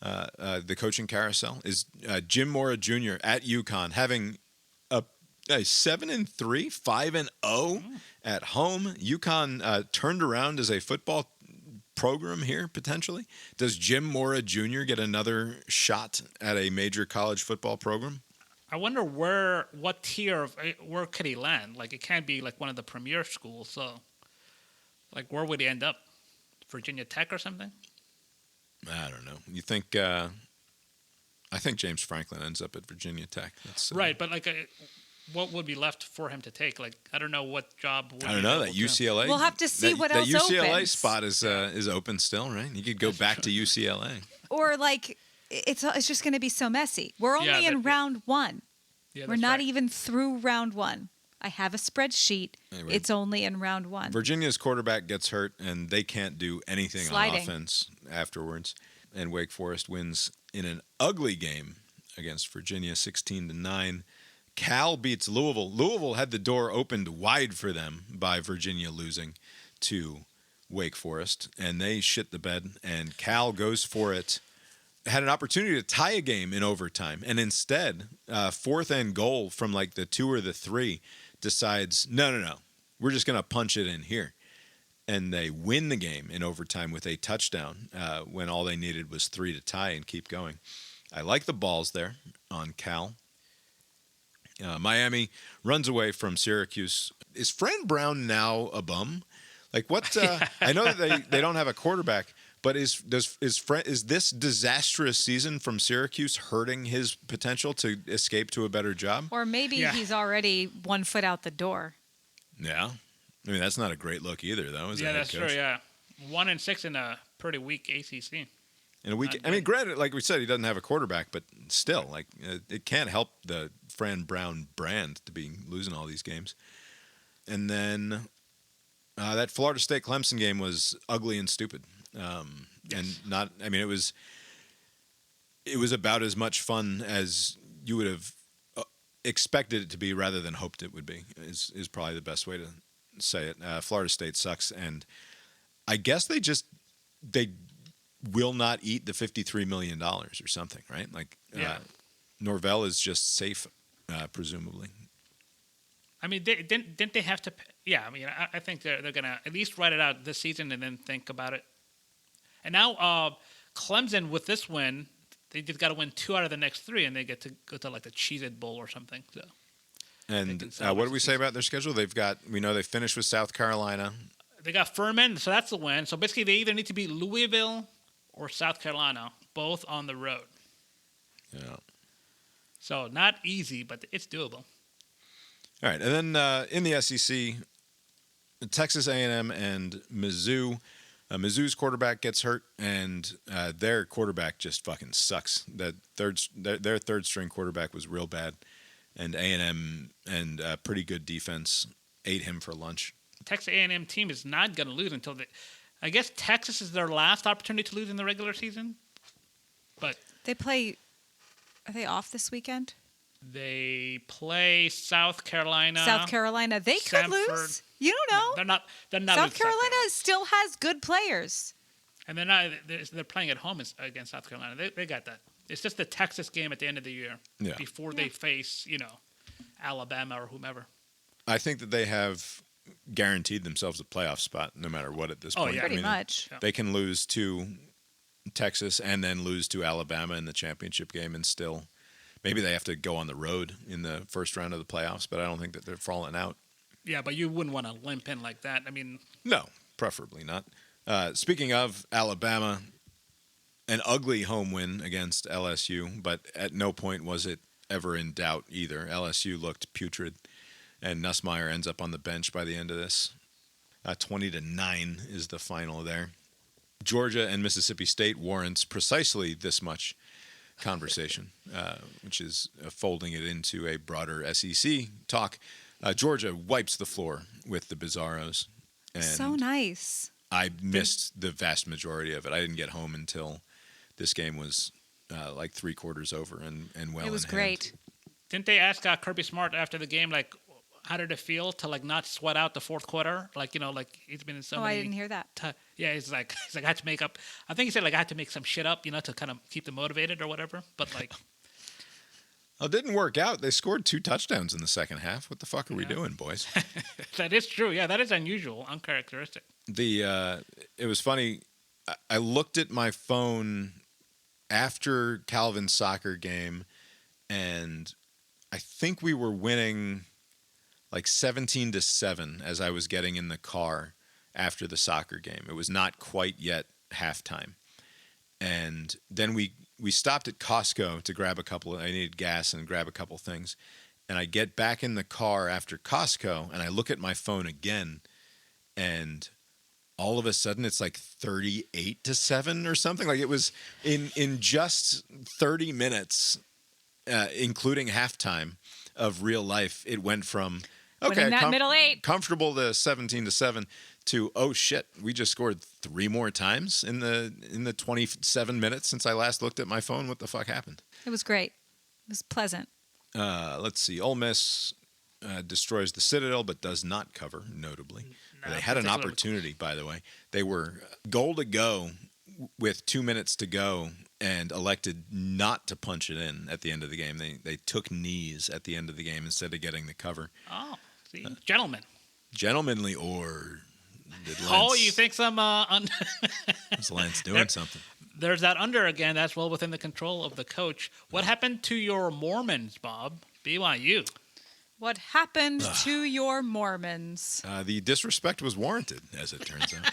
the coaching carousel, is Jim Mora Jr. at UConn having a 7-3, 5-0 at home? UConn turned around as a football program here, potentially. Does Jim Mora Jr. get another shot at a major college football program? I wonder what tier of where could he land? Like it can't be like one of the premier schools. So, like where would he end up? Virginia Tech or something? I don't know. You think? I think James Franklin ends up at Virginia Tech. That's, Right, but like, what would be left for him to take? Like, I don't know what job. Would I don't be know that available to him. UCLA. We'll have to see that, what that else UCLA opens. spot is open still, right? You could go back to UCLA. Or like it's just going to be so messy. We're only Yeah, in that- round 1. Yeah, We're that's not right. even through round 1. I have a spreadsheet. Anyway. It's only in round 1. Virginia's quarterback gets hurt, and they can't do anything on Sliding. offense afterwards. And Wake Forest wins in an ugly game against Virginia, 16-9. Cal beats Louisville. Louisville had the door opened wide for them by Virginia losing to Wake Forest, and they shit the bed. And Cal goes for it. Had an opportunity to tie a game in overtime, and instead, 4th and goal from like the 2 or the 3, decides, no, we're just going to punch it in here. And they win the game in overtime with a touchdown when all they needed was 3 to tie and keep going. I like the balls there on Cal. Miami runs away from Syracuse. Is Fran Brown now a bum? Like what? I know that they don't have a quarterback, but is this disastrous season from Syracuse hurting his potential to escape to a better job? Or maybe Yeah. he's already 1 foot out the door. Yeah, I mean that's not a great look either, though. As a Yeah, head that's coach. true. Yeah, 1-6 in a pretty weak ACC. In a week, I mean, granted, like we said, he doesn't have a quarterback, but still, like it can't help the Fran Brown brand to be losing all these games. And then that Florida State Clemson game was ugly and stupid, and not. I mean, it was about as much fun as you would have expected it to be, rather than hoped it would be. Is probably the best way to say it. Florida State sucks, and I guess they will not eat the $53 million or something, right? Like, Yeah. Norvell is just safe, presumably. I mean, didn't they have to? Yeah, I mean, I think they're gonna at least write it out this season and then think about it. And now Clemson with this win, they just got to win 2 out of the next 3, and they get to go to like the Cheez-It Bowl or something. So And can salvage what do we the say season. about their schedule? We know they finished with South Carolina. they got Furman, so that's the win. So basically, they either need to beat Louisville or South Carolina, both on the road. Yeah. So not easy, but it's doable. All right, and then in the SEC, Texas A&M and Mizzou. Mizzou's quarterback gets hurt, and their quarterback just fucking sucks. Their third string quarterback was real bad, and A&M and pretty good defense ate him for lunch. Texas A&M team is not going to lose until I guess Texas is their last opportunity to lose in the regular season. But They play. Are they off this weekend? they play South Carolina. South Carolina. They could Stanford. lose. You don't know. They're not. South losing Carolina still has good players. And they're playing at home against South Carolina. They got that. It's just the Texas game at the end of the year before they face Alabama or whomever. I think that they have guaranteed themselves a playoff spot no matter what at this point. yeah. Pretty I mean, much. Yeah. They can lose to Texas and then lose to Alabama in the championship game and still Maybe they have to go on the road in the first round of the playoffs, but I don't think that they're falling out. Yeah, but you wouldn't want to limp in like that. I mean, No, preferably not. Speaking of Alabama, an ugly home win against LSU, but at no point was it ever in doubt either. LSU looked putrid, and Nussmeier ends up on the bench by the end of this. 20-9 is the final there. Georgia and Mississippi State warrants precisely this much conversation, which is folding it into a broader SEC talk. Georgia wipes the floor with the Bizarros. And So nice. I missed the vast majority of it. I didn't get home until this game was like 3/4 over and well It was in hand. great. didn't they ask Kirby Smart after the game, like, how did it feel to like not sweat out the fourth quarter? Like, like he's been in so many. I didn't hear that. Yeah, he's like I had to make up. I think he said like I had to make some shit up, to kind of keep them motivated or whatever. But like, It didn't work out. They scored 2 touchdowns in the second half. What the fuck are we doing, boys? that is true. Yeah, that is unusual, uncharacteristic. It was funny. I looked at my phone after Calvin's soccer game, and I think we were winning like 17-7 as I was getting in the car after the soccer game. It was not quite yet halftime. And then we stopped at Costco to grab I needed gas and grab a couple things. And I get back in the car after Costco, and I look at my phone again, and all of a sudden it's like 38-7 or something. Like it was in just 30 minutes, including halftime of real life, it went from Winning that middle eight. comfortable to 17-7 to, oh shit, we just scored 3 more times in the 27 minutes since I last looked at my phone. What the fuck happened? It was great. It was pleasant. Let's see. Ole Miss destroys the Citadel, but does not cover, notably. No, they had an particularly. opportunity, by the way. They were goal to go with 2 minutes to go and elected not to punch it in at the end of the game. They took knees at the end of the game instead of getting the cover. Oh, see, gentlemen. Gentlemanly, or did Lance, Oh, you think some? is Lance doing something? There's that under again. That's well within the control of the coach. What happened to your Mormons, Bob? BYU. What happened to your Mormons? The disrespect was warranted, as it turns out.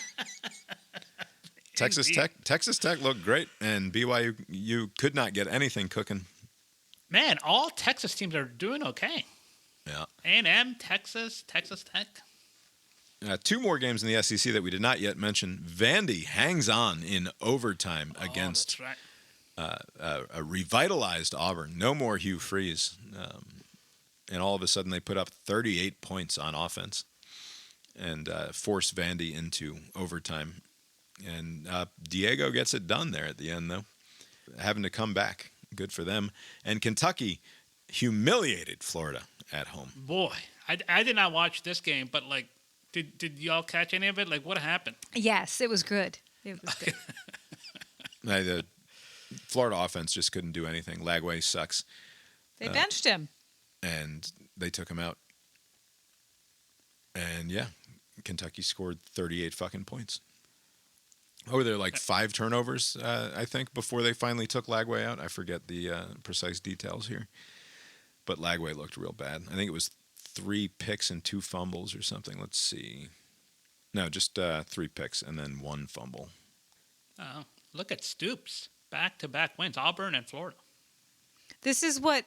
Texas Tech looked great, and BYU could not get anything cooking. Man, all Texas teams are doing okay. Yeah. A&M, Texas Tech. 2 more games in the SEC that we did not yet mention. Vandy hangs on in overtime against That's right. a revitalized Auburn. No more Hugh Freeze. And all of a sudden they put up 38 points on offense and force Vandy into overtime. And Diego gets it done there at the end, though, having to come back. Good for them. And Kentucky humiliated Florida at home. Boy, I did not watch this game, but like, did y'all catch any of it? Like, what happened? Yes, it was good. It was good. The Florida offense just couldn't do anything. Lagway sucks. They benched him. And they took him out. And yeah, Kentucky scored 38 fucking points. Were there like 5 turnovers, I think, before they finally took Lagway out? I forget the precise details here. But Lagway looked real bad. I think it was 3 picks and 2 fumbles or something. Let's see. No, just 3 picks and then 1 fumble. Oh, look at Stoops. Back-to-back wins, Auburn and Florida. This is what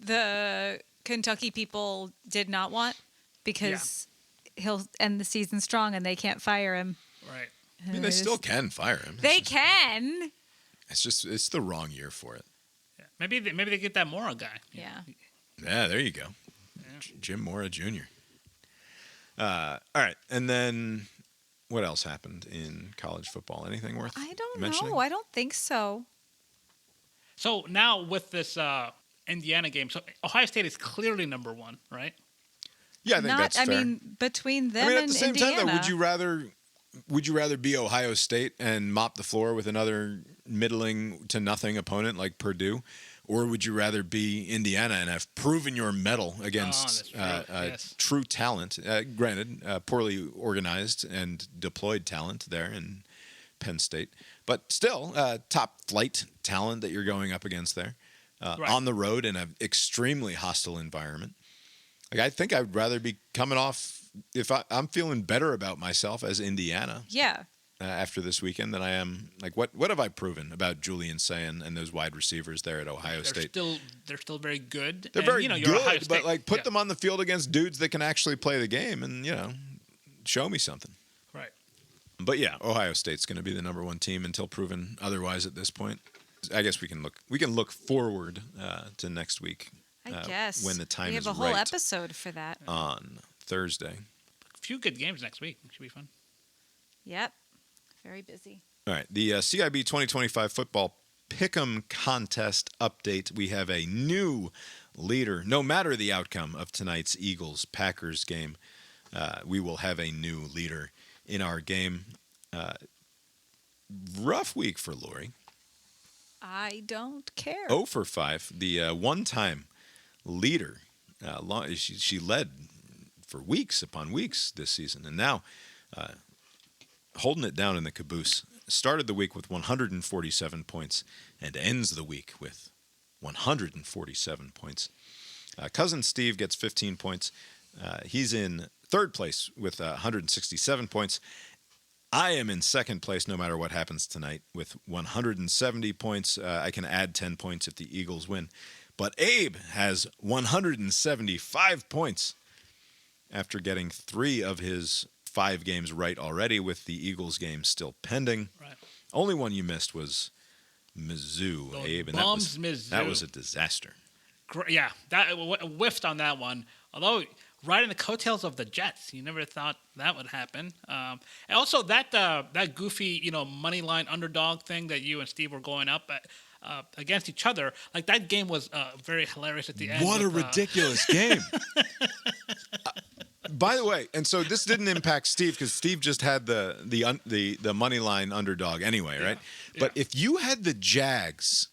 the Kentucky people did not want because he'll end the season strong and they can't fire him. Right. I mean, they still can fire him. They can. It's the wrong year for it. Yeah. Maybe they get that Mora guy. Yeah. Yeah, there you go. Jim Mora Jr. All right, and then what else happened in college football? Anything worth I don't mentioning? know. I don't think so. So now with this Indiana game, so Ohio State is clearly number 1, right? Yeah, I think that's fair. I mean, between them at and the same Indiana. time, though, would you rather be Ohio State and mop the floor with another middling to nothing opponent like Purdue, or would you rather be Indiana and have proven your mettle against yes. true talent? Granted, poorly organized and deployed talent there in Penn State, but still top flight talent that you're going up against there. Right. on the road in an extremely hostile environment. Like, I think I'd rather be coming off if I'm feeling better about myself as Indiana. Yeah. After this weekend than I am. Like, what have I proven about Julian Sayin and those wide receivers there at Ohio State? They're still very good. They're And, very you're Ohio good, State. but like put Yeah. them on the field against dudes that can actually play the game and show me something. Right. But yeah, Ohio State's going to be the number one team until proven otherwise at this point. I guess we can look forward to next week. I guess. When the time we is have a whole right episode for that. on Thursday. A few good games next week. It should be fun. Yep. Very busy. All right, the CIB 2025 football pick'em contest update. We have a new leader. No matter the outcome of tonight's Eagles-Packers game, we will have a new leader in our game. Rough week for Lori. I don't care. 0 for 5. The one-time leader. She led for weeks upon weeks this season, and now holding it down in the caboose. Started the week with 147 points and ends the week with 147 points. Cousin Steve gets 15 points. He's in third place with 167 points. I am in second place no matter what happens tonight with 170 points. I can add 10 points if the Eagles win. But Abe has 175 points after getting 3 of his 5 games right already, with the Eagles game still pending. Right. Only one you missed was Mizzou, Those Abe, and bums, that Mizzou. was a disaster. Yeah, that whiffed on that one. Although riding the coattails of the Jets, you never thought that would happen. And also that goofy money line underdog thing that you and Steve were going up against each other. Like, that game was very hilarious at the end. What a with, ridiculous game! By the way, and so this didn't impact Steve because Steve just had the money line underdog anyway, right? Yeah. But if you had the Jags,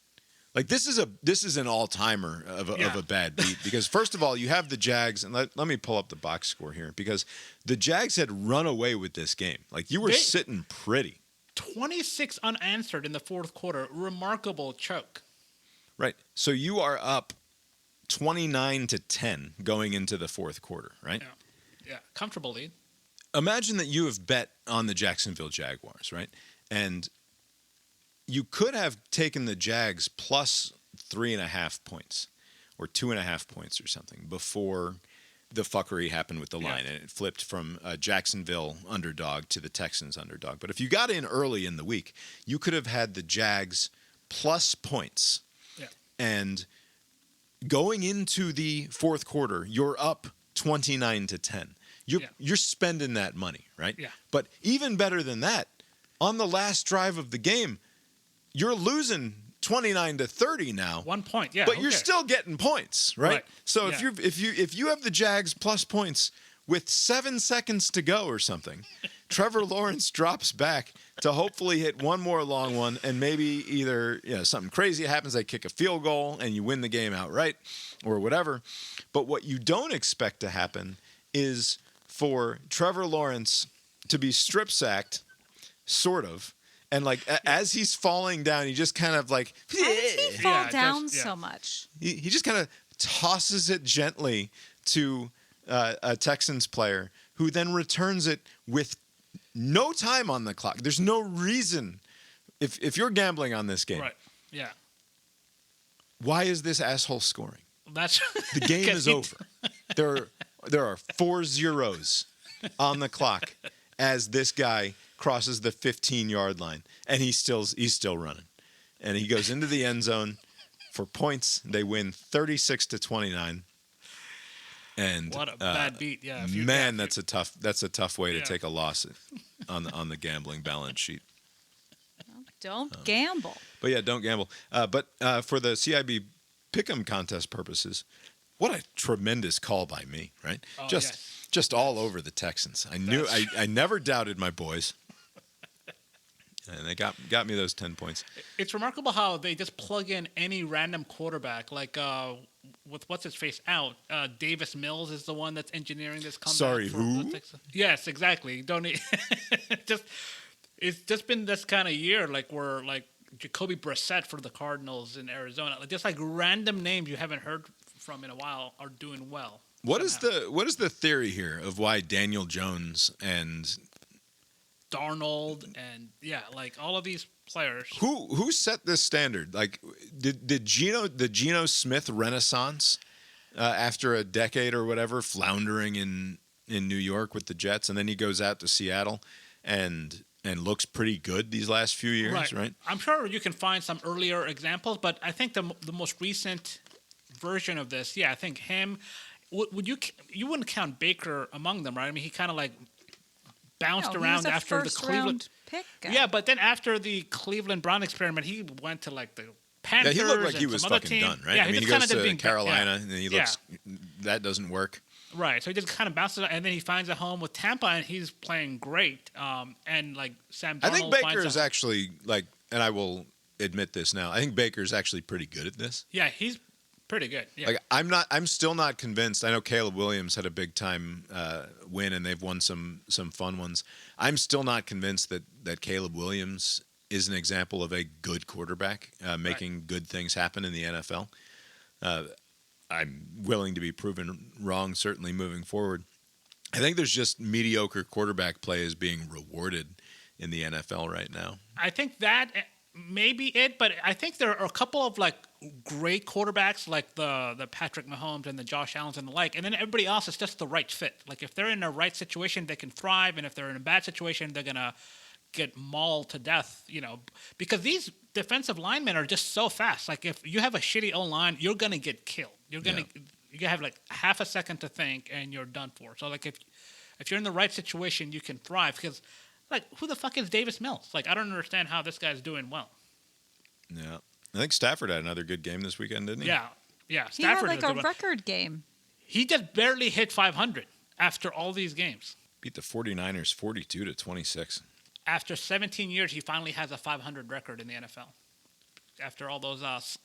like, this is an all timer of a bad beat, because first of all you have the Jags, and let me pull up the box score here, because the Jags had run away with this game. Like, you were sitting pretty. 26 unanswered in the fourth quarter. Remarkable choke. Right. So you are up 29-10 going into the fourth quarter, right? Yeah, comfortable lead. Imagine that you have bet on the Jacksonville Jaguars, right? And you could have taken the Jags plus 3.5 points or 2.5 points or something before the fuckery happened with the line, and it flipped from a Jacksonville underdog to the Texans underdog. But if you got in early in the week, you could have had the Jags plus points. Yeah. And going into the fourth quarter, you're up 29-10. You're spending that money, right? Yeah. But even better than that, on the last drive of the game, you're losing 29-30 now. 1 point, yeah. But you're still getting points, right? So Yeah. if you have the Jags plus points with 7 seconds to go or something, Trevor Lawrence drops back to hopefully hit one more long one, and maybe either something crazy happens, they kick a field goal and you win the game outright or whatever. But what you don't expect to happen is for Trevor Lawrence to be strip sacked, sort of, and like as he's falling down, he just kind of like How does he fall down yeah. so much? he just kind of tosses it gently to a Texans player, who then returns it with no time on the clock. There's no reason, if you're gambling on this game, Right, yeah. why is this asshole scoring? That's The game is over. There are 4 zeros on the clock as this guy crosses the 15-yard line, and he's still running. And he goes into the end zone for points. They win 36-29. And What a bad beat, yeah. That's a tough way to take a loss on the gambling balance sheet. Don't gamble. But yeah, don't gamble. But for the CIB Pick'em contest purposes, what a tremendous call by me, right? Oh, Just all over the Texans. I never doubted my boys. And they got me those 10 points. It's remarkable how they just plug in any random quarterback, like with what's his face out. Davis Mills is the one that's engineering this comeback. Sorry, for who? the Texans. Yes, exactly. Don't it's just been this kind of year, like where like Jacoby Brissett for the Cardinals in Arizona. Like, just like random names you haven't heard from in a while are doing well. What is the theory here of why Daniel Jones and Darnold and like all of these players. who set this standard? Like, did the Geno Smith renaissance after a decade or whatever floundering in New York with the Jets, and then he goes out to Seattle and looks pretty good these last few years, right? I'm sure you can find some earlier examples, but I think the most recent version of this, I think him. Would you wouldn't count Baker among them, right? I mean, he kind of like bounced around after the Cleveland pick. Yeah, but then after the Cleveland Brown experiment, he went to like the Panthers. Yeah, he looked like he and was some other fucking team. done, right? Yeah, I mean, he just goes kinda to Carolina, and then he looks that doesn't work. Right, so he just kind of bounces, and then he finds a home with Tampa, and he's playing great. And like Sam Darnold, I think Baker is actually like, and I will admit this now. I think Baker is actually pretty good at this. Yeah, he's pretty good. Yeah. Like I'm still not convinced. I know Caleb Williams had a big time win, and they've won some fun ones. I'm still not convinced that Caleb Williams is an example of a good quarterback making good things happen in the NFL. I'm willing to be proven wrong, certainly moving forward. I think there's just mediocre quarterback play is being rewarded in the NFL right now. I think that may be it, but I think there are a couple of like great quarterbacks like the Patrick Mahomes and the Josh Allens and the like, and then everybody else is just the right fit. Like if they're in the right situation, they can thrive, and if they're in a bad situation, they're gonna get mauled to death, because these defensive linemen are just so fast. Like if you have a shitty O-line, you're gonna get killed. You're gonna have like half a second to think, and you're done for. So like if you're in the right situation, you can thrive. Because like who the fuck is Davis Mills? Like I don't understand how this guy's doing well. Yeah, I think Stafford had another good game this weekend, didn't he? Yeah. He had like a record game. He just barely hit 500 after all these games. Beat the 49ers 42-26. After 17 years, he finally has a 500 record in the NFL. After all those Lions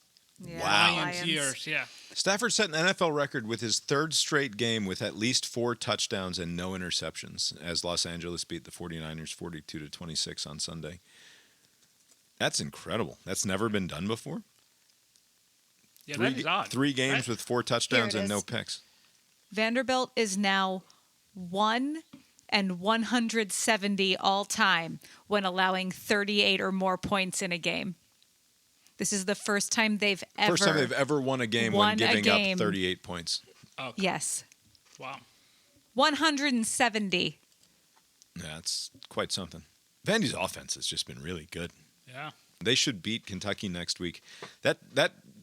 years, Stafford set an NFL record with his third straight game with at least 4 touchdowns and no interceptions as Los Angeles beat the 49ers 42-26 on Sunday. That's incredible. That's never been done before. Yeah, that is odd. 3 games with 4 touchdowns and no picks. Vanderbilt is now 1-170 all time when allowing 38 or more points in a game. This is the first time they've ever won a game when giving up 38 points. Okay. Yes. Wow. 170. Yeah, that's quite something. Vandy's offense has just been really good. Yeah. They should beat Kentucky next week. That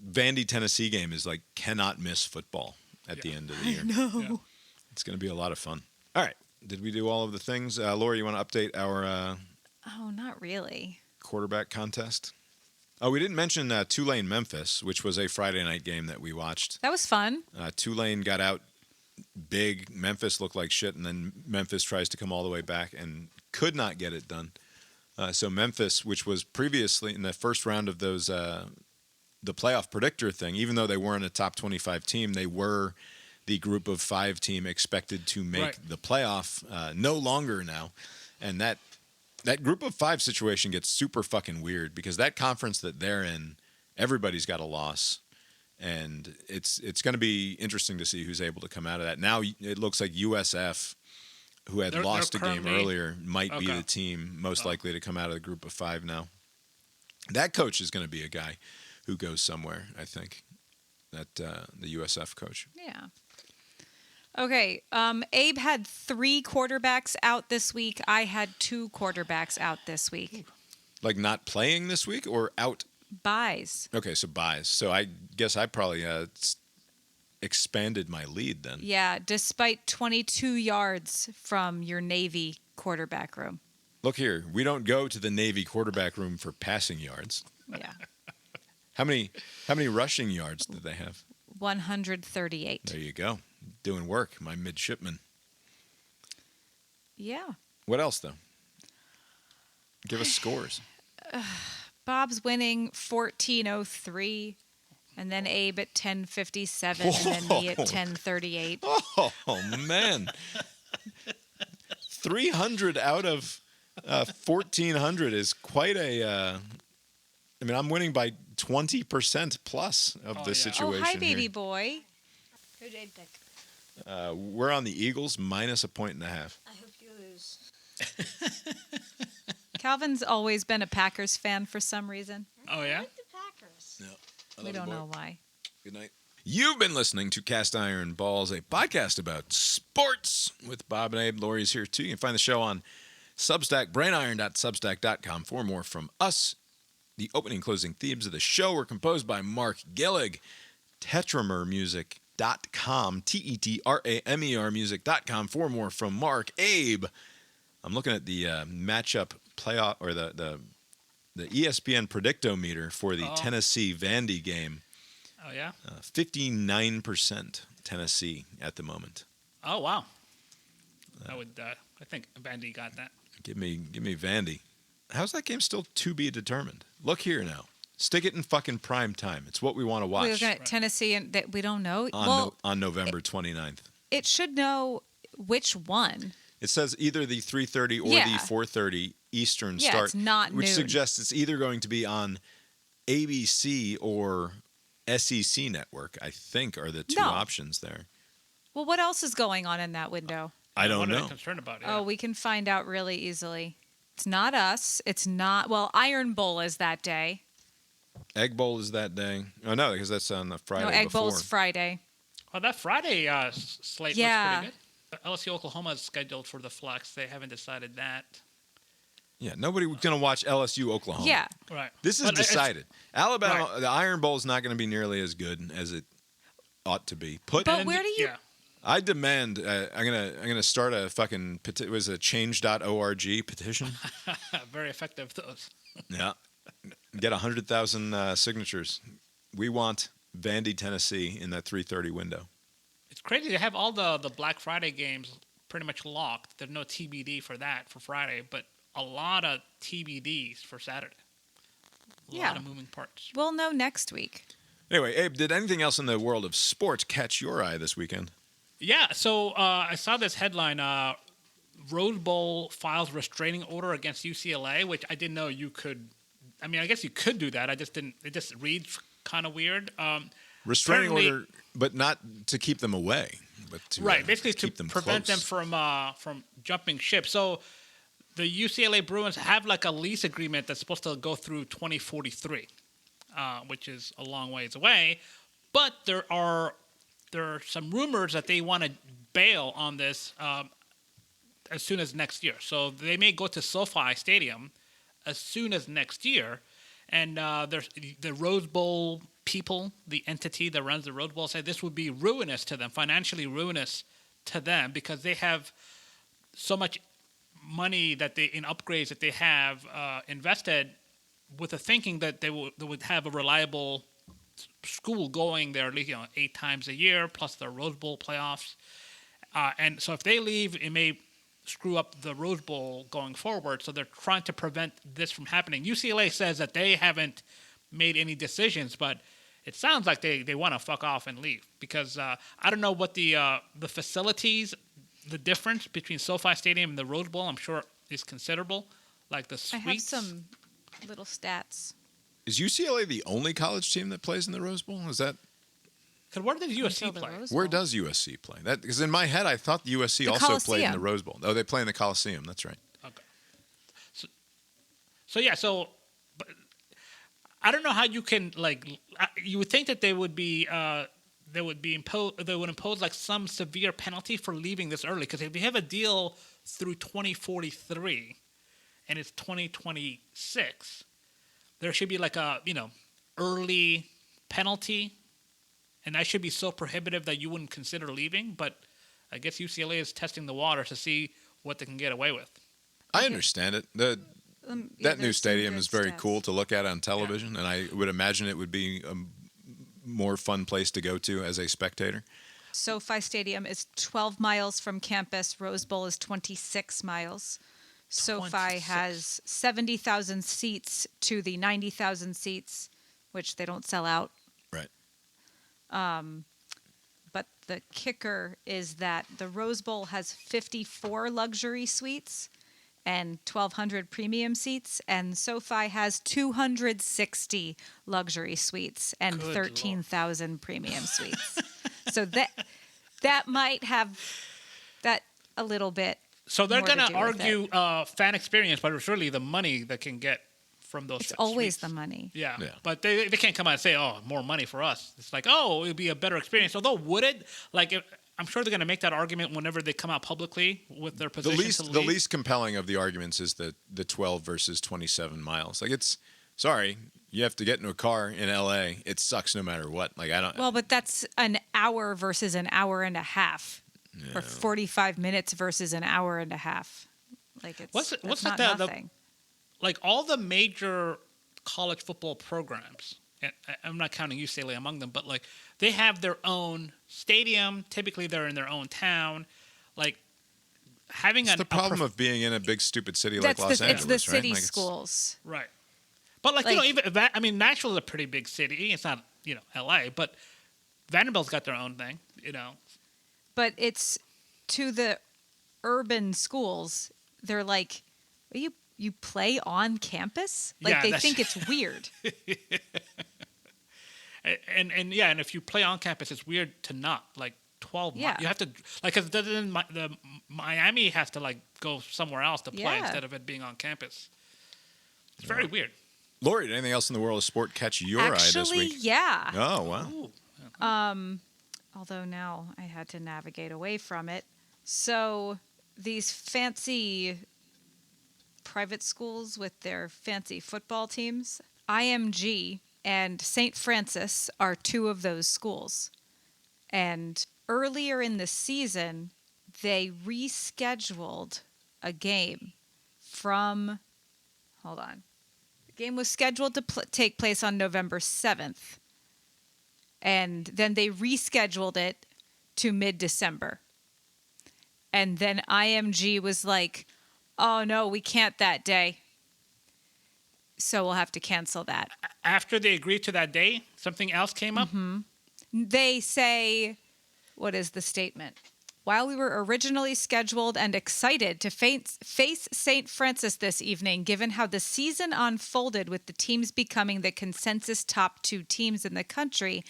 Vandy Tennessee game is like cannot miss football at the end of the year. No. Yeah. It's going to be a lot of fun. All right. Did we do all of the things? Laura, you want to update our Oh, not really. quarterback contest? Oh, we didn't mention Tulane Memphis, which was a Friday night game that we watched. That was fun. Tulane got out big. Memphis looked like shit, and then Memphis tries to come all the way back and could not get it done. So Memphis, which was previously in the first round of those the playoff predictor thing, even though they weren't a top 25 team, they were the group of 5 team expected to make the playoff. No longer now, and that group of 5 situation gets super fucking weird because that conference that they're in, everybody's got a loss, and it's going to be interesting to see who's able to come out of that. Now it looks like USF, who had lost a game earlier, might be the team most likely to come out of the group of 5 now. That coach is going to be a guy who goes somewhere, I think. That the USF coach. Yeah. Okay. Abe had 3 quarterbacks out this week. I had 2 quarterbacks out this week. Like not playing this week or out? Buys. Okay, so buys. So I guess I probably expanded my lead then. Yeah, despite 22 yards from your Navy quarterback room. Look here, we don't go to the Navy quarterback room for passing yards. Yeah. How many rushing yards did they have? 138. There you go. Doing work, my midshipman. Yeah. What else, though? Give us scores. Bob's winning 1403, and then Abe at 1057, and then me at 1038. Oh, man. 300 out of 1,400 is quite a I mean, I'm winning by 20% plus of Oh, the yeah. situation Oh, hi, baby here. boy. Who did pick? We're on the Eagles minus 1.5 points. I hope you lose. Calvin's always been a Packers fan for some reason. Oh, I yeah? like the Packers. We don't know why. Good night. You've been listening to Cast Iron Balls, a podcast about sports with Bob and Abe. Lori's here too. You can find the show on Substack, brainiron.substack.com. For more from us, the opening and closing themes of the show were composed by Mark Gillig. Tetramermusic.com, Tetramer music.com. For more from Mark. Abe, I'm looking at the matchup playoff, or the ESPN predictometer for the Tennessee Vandy game. Oh, yeah? 59% Tennessee at the moment. Oh, wow. I think Vandy got that. Give me Vandy. How's that game still to be determined? Look here now. Stick it in fucking prime time. It's what we want to watch. We're looking at Tennessee, and that we don't know. On November 29th. It should know which one. It says either the 3:30 or Yeah. the 4:30 Eastern Yeah, start, it's not which noon. suggests it's either going to be on ABC or SEC Network. I think are the two No. options there. Well, what else is going on in that window? I don't What are they know. concerned about? Oh, we can find out really easily. It's not us. It's not. Well, Iron Bowl is that day. Egg Bowl is that day. Oh no, because that's on the Friday No, Egg before. Bowl's Friday. Oh, that Friday slate Yeah. looks pretty good. LSU Oklahoma is scheduled for the Flex. They haven't decided that. Yeah, nobody's going to watch LSU Oklahoma. Yeah. Right. This is But it's- decided. Alabama, Right. the Iron Bowl is not going to be nearly as good as it ought to be. Put. But and where do you- Yeah. I demand. I'm gonna start a fucking. It was a change.org petition. Very effective, those. Yeah. Get 100,000 signatures. We want Vandy, Tennessee in that 3:30 window. It's crazy. They have all the Black Friday games pretty much locked. There's no TBD for that for Friday, but a lot of TBDs for Saturday. A Yeah. lot of moving parts. We'll know next week. Anyway, Abe, did anything else in the world of sports catch your eye this weekend? Yeah, so I saw this headline, Rose Bowl files restraining order against UCLA, which I didn't know you could. I mean, I guess you could do that. I just didn't. It just reads kind of weird. Restraining Apparently- order, but not to keep them away, but to Right, basically keep to them prevent close. them from jumping ship. So the UCLA Bruins have like a lease agreement that's supposed to go through 2043, which is a long ways away. But there are some rumors that they want to bail on this as soon as next year. So they may go to SoFi Stadium as soon as next year. And there's the Rose Bowl people, the entity that runs the Rose Bowl, say this would be ruinous to them, financially ruinous to them, because they have so much money that in upgrades that they have invested, with the thinking that they would have a reliable school going there, 8 times a year, plus the Rose Bowl playoffs. And so if they leave, it may screw up the Rose Bowl going forward. So they're trying to prevent this from happening. UCLA says that they haven't made any decisions, but it sounds like they want to fuck off and leave, because I don't know what the facilities, the difference between SoFi Stadium and the Rose Bowl, I'm sure is considerable. Like the suites. I have some little stats. Is UCLA the only college team that plays in the Rose Bowl? Is that 'Cause where did USC Until the play? Rose where Bowl. does USC play? That because in my head I thought the USC The also played in the Coliseum. Rose Bowl. Oh, they play in the Coliseum. That's right. Okay. But I don't know how you can you would think that they would impose like some severe penalty for leaving this early, because if you have a deal through 2043 and it's 2026, there should be like a early penalty, and that should be so prohibitive that you wouldn't consider leaving. But I guess UCLA is testing the water to see what they can get away with. I understand it. That new there's some stadium good is very stats. cool to look at on television, and I would imagine it would be a more fun place to go to as a spectator. SoFi Stadium is 12 miles from campus. Rose Bowl is 26 miles. SoFi 26. has 70,000 seats to the 90,000 seats, which they don't sell out. Right. But the kicker is that the Rose Bowl has 54 luxury suites, and 1,200 premium seats, and SoFi has 260 luxury suites and Good 13,000 premium suites. So that might have that a little bit. So they're more to going to do with argue it. fan experience, but it's really the money that can get from those. It's always suites. the money. Yeah. Yeah. But they can't come out and say, "Oh, more money for us." It's like, "Oh, it would be a better experience." Although, would it? Like, I'm sure they're going to make that argument whenever they come out publicly with their The position. least the least compelling of the arguments is the 12 versus 27 miles. Like it's sorry, you have to get into a car in LA. It sucks no matter what. Like I don't. Well, but that's an hour versus an hour and a half, or 45 minutes versus an hour and a half. Like it's What's that's like not the nothing. like all the major college football programs, and I'm not counting UCLA among them, but like they have their own stadium. Typically, they're in their own town. Like having It's the problem of being in a big stupid city like That's Los Angeles, it's the right? city Like, it's- schools. right. But like you know, Like- even that, I mean, Nashville is a pretty big city. It's not LA, but Vanderbilt's got their own thing. But it's to the urban schools. They're like, you play on campus? Like Yeah, they that's- think it's weird. And yeah, and if you play on campus, it's weird to not like 12 Yeah. months. You have to like because the Miami has to like go somewhere else to play Yeah. instead of it being on campus. It's very weird. Lori, did anything else in the world of sport catch your eye this Actually, week? yeah. Oh wow. Ooh. Although now I had to navigate away from it. So these fancy private schools with their fancy football teams, IMG and St. Francis are two of those schools. And earlier in the season, they rescheduled a game from, hold on. The game was scheduled to take place on November 7th. And then they rescheduled it to mid-December. And then IMG was like, oh, no, we can't that day. So we'll have to cancel that. After they agreed to that day, something else came up. They say, what is the statement? While we were originally scheduled and excited to face St. Francis this evening, given how the season unfolded with the teams becoming the consensus top two teams in the country,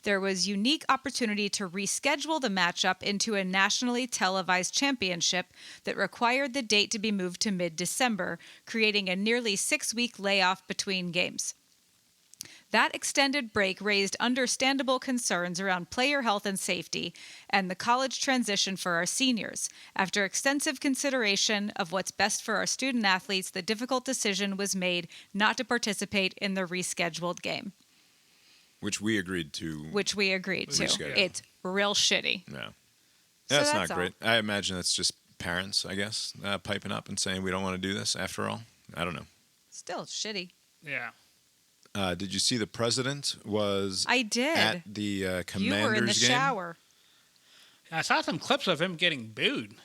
there was unique opportunity to reschedule the matchup into a nationally televised championship that required the date to be moved to mid-December, creating a nearly 6-week layoff between games. That extended break raised understandable concerns around player health and safety and the college transition for our seniors. After extensive consideration of what's best for our student athletes, the difficult decision was made not to participate in the rescheduled game, Which we agreed to. which we agreed to. Reschedule. It's real shitty. Yeah. So That's that's not great. I imagine that's just parents, I guess, piping up and saying we don't want to do this after all. I don't know. Still shitty. Yeah. Did you see the president was I did. at the Commanders You were in the game? shower. I saw some clips of him getting booed.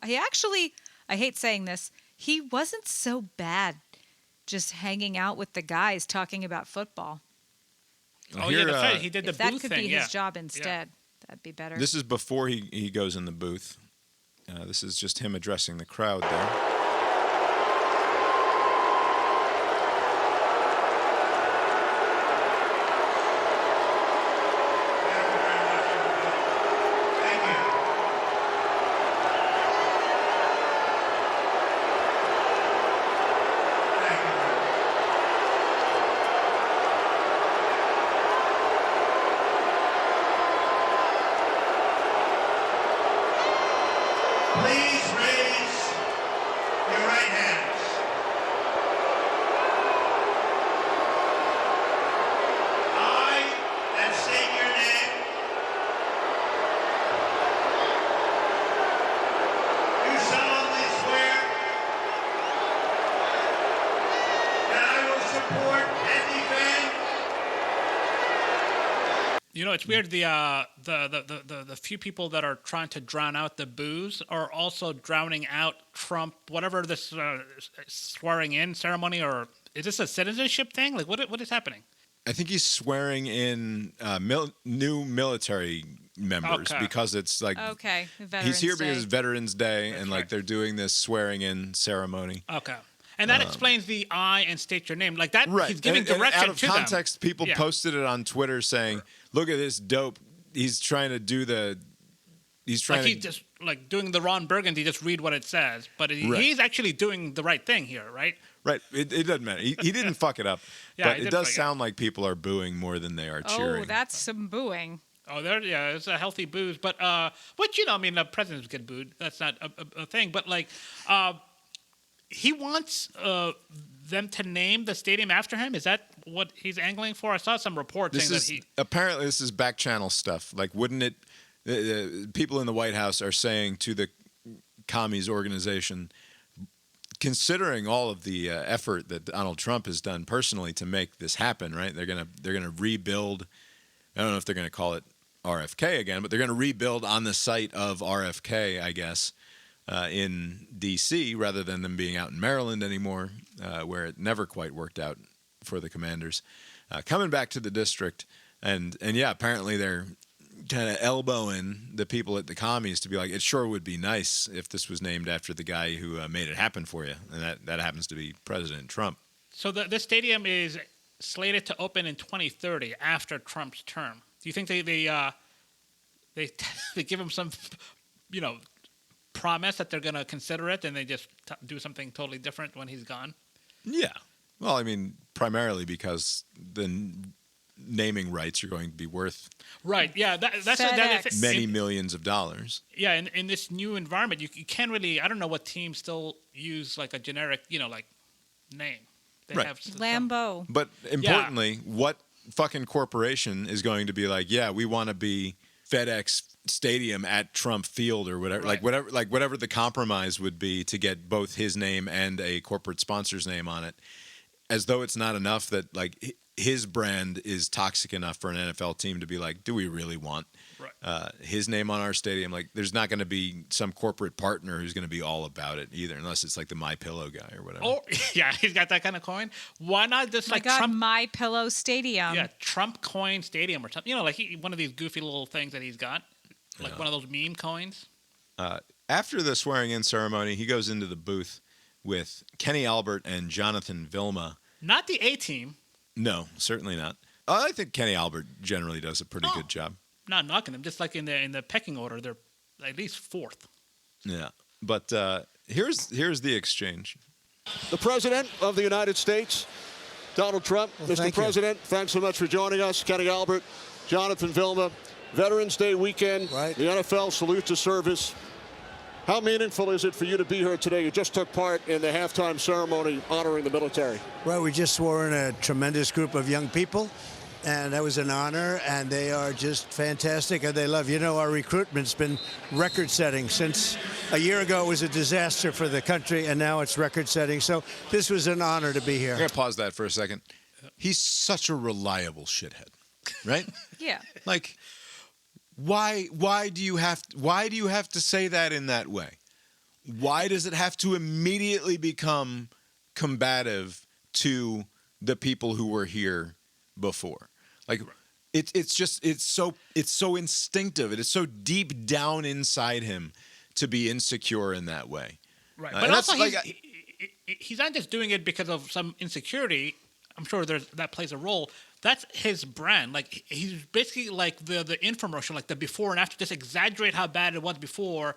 He actually, I hate saying this, he wasn't so bad just hanging out with the guys talking about football. Oh, Here, yeah, that's right. He did the If that booth could thing. be yeah. his job instead, that'd be better. This is before he goes in the booth. This is just him addressing the crowd there. Please raise your right hands. I, and state your name, do solemnly swear that I will support and defend It's weird. The few people that are trying to drown out the boos are also drowning out Trump. Whatever this swearing in ceremony, or is this a citizenship thing? Like, what is happening? I think he's swearing in new military members Okay. because it's like Okay. he's here because it's Veterans Veterans Day, That's and like right. they're doing this swearing-in ceremony. Okay. And that explains the I and state your name. Like that, Right. he's giving and direction out of to context, them. people Yeah. posted it on Twitter saying, "Look at this dope. He's trying to do the. He's trying Like to. he's just like doing the Ron Burgundy, just read what it says. But he's actually doing the right thing here, right? Right. It doesn't matter. He didn't fuck it up. Yeah, but he it didn't does fuck it sound like people are booing more than they are cheering. Oh, that's some booing. Oh, it's a healthy booze. But, which, I mean, the presidents get booed. That's not a thing. But, like, he wants them to name the stadium after him. Is that what he's angling for? I saw some reports saying that he. Apparently, this is back channel stuff. Like, wouldn't it? People in the White House are saying to the commies organization, considering all of the effort that Donald Trump has done personally to make this happen, right? They're gonna rebuild. I don't know if they're gonna call it RFK again, but they're gonna rebuild on the site of RFK, I guess, in D.C. rather than them being out in Maryland anymore, where it never quite worked out for the Commanders. Coming back to the district, and yeah, apparently they're kind of elbowing the people at the commies to be like, it sure would be nice if this was named after the guy who made it happen for you, and that happens to be President Trump. So this stadium is slated to open in 2030 after Trump's term. Do you think they they give him some, promise that they're going to consider it, and they just do something totally different when he's gone? Yeah. Well, I mean, primarily because the naming rights are going to be worth Right. Yeah. That's another thing. many millions of dollars. Yeah. In this new environment, you can't really. I don't know what teams still use like a generic, like name. They Right. have some- Lambeau. But importantly, what fucking corporation is going to be like, yeah, we want to be FedEx Stadium at Trump Field or whatever, Right. whatever the compromise would be to get both his name and a corporate sponsor's name on it, as though it's not enough that like his brand is toxic enough for an NFL team to be like, do we really want his name on our stadium? Like, there's not going to be some corporate partner who's going to be all about it either, unless it's like the My Pillow guy or whatever. Oh, yeah, he's got that kind of coin. Why not just My like God, Trump? My Pillow Stadium. Yeah, Trump Coin Stadium or something. Like one of these goofy little things that he's got, like one of those meme coins. After the swearing-in ceremony, he goes into the booth with Kenny Albert and Jonathan Vilma. Not the A team. No, certainly not. I think Kenny Albert generally does a pretty Oh. good job. Not knocking them, just like in the pecking order, they're at least fourth. Yeah, but here's the exchange. The President of the United States, Donald Trump. Mr. thank you. President, thanks so much for joining us. Kenny Albert, Jonathan Vilma, Veterans Day weekend. Right. The NFL salute to service. How meaningful is it for you to be here today? You just took part in the halftime ceremony honoring the military. Well, we just swore in a tremendous group of young people, and that was an honor, and they are just fantastic, and they love. Our recruitment's been record-setting. Since a year ago, it was a disaster for the country, and now it's record-setting. So this was an honor to be here. I'm gonna pause that for a second. He's such a reliable shithead, right? Yeah. Like, why do you have to say that in that way? Why does it have to immediately become combative to the people who were here before? Like, it's so instinctive. It is so deep down inside him to be insecure in that way. Right, And but that's also like- he's not just doing it because of some insecurity. I'm sure that plays a role. That's his brand. Like he's basically like the infomercial, like the before and after. Just exaggerate how bad it was before,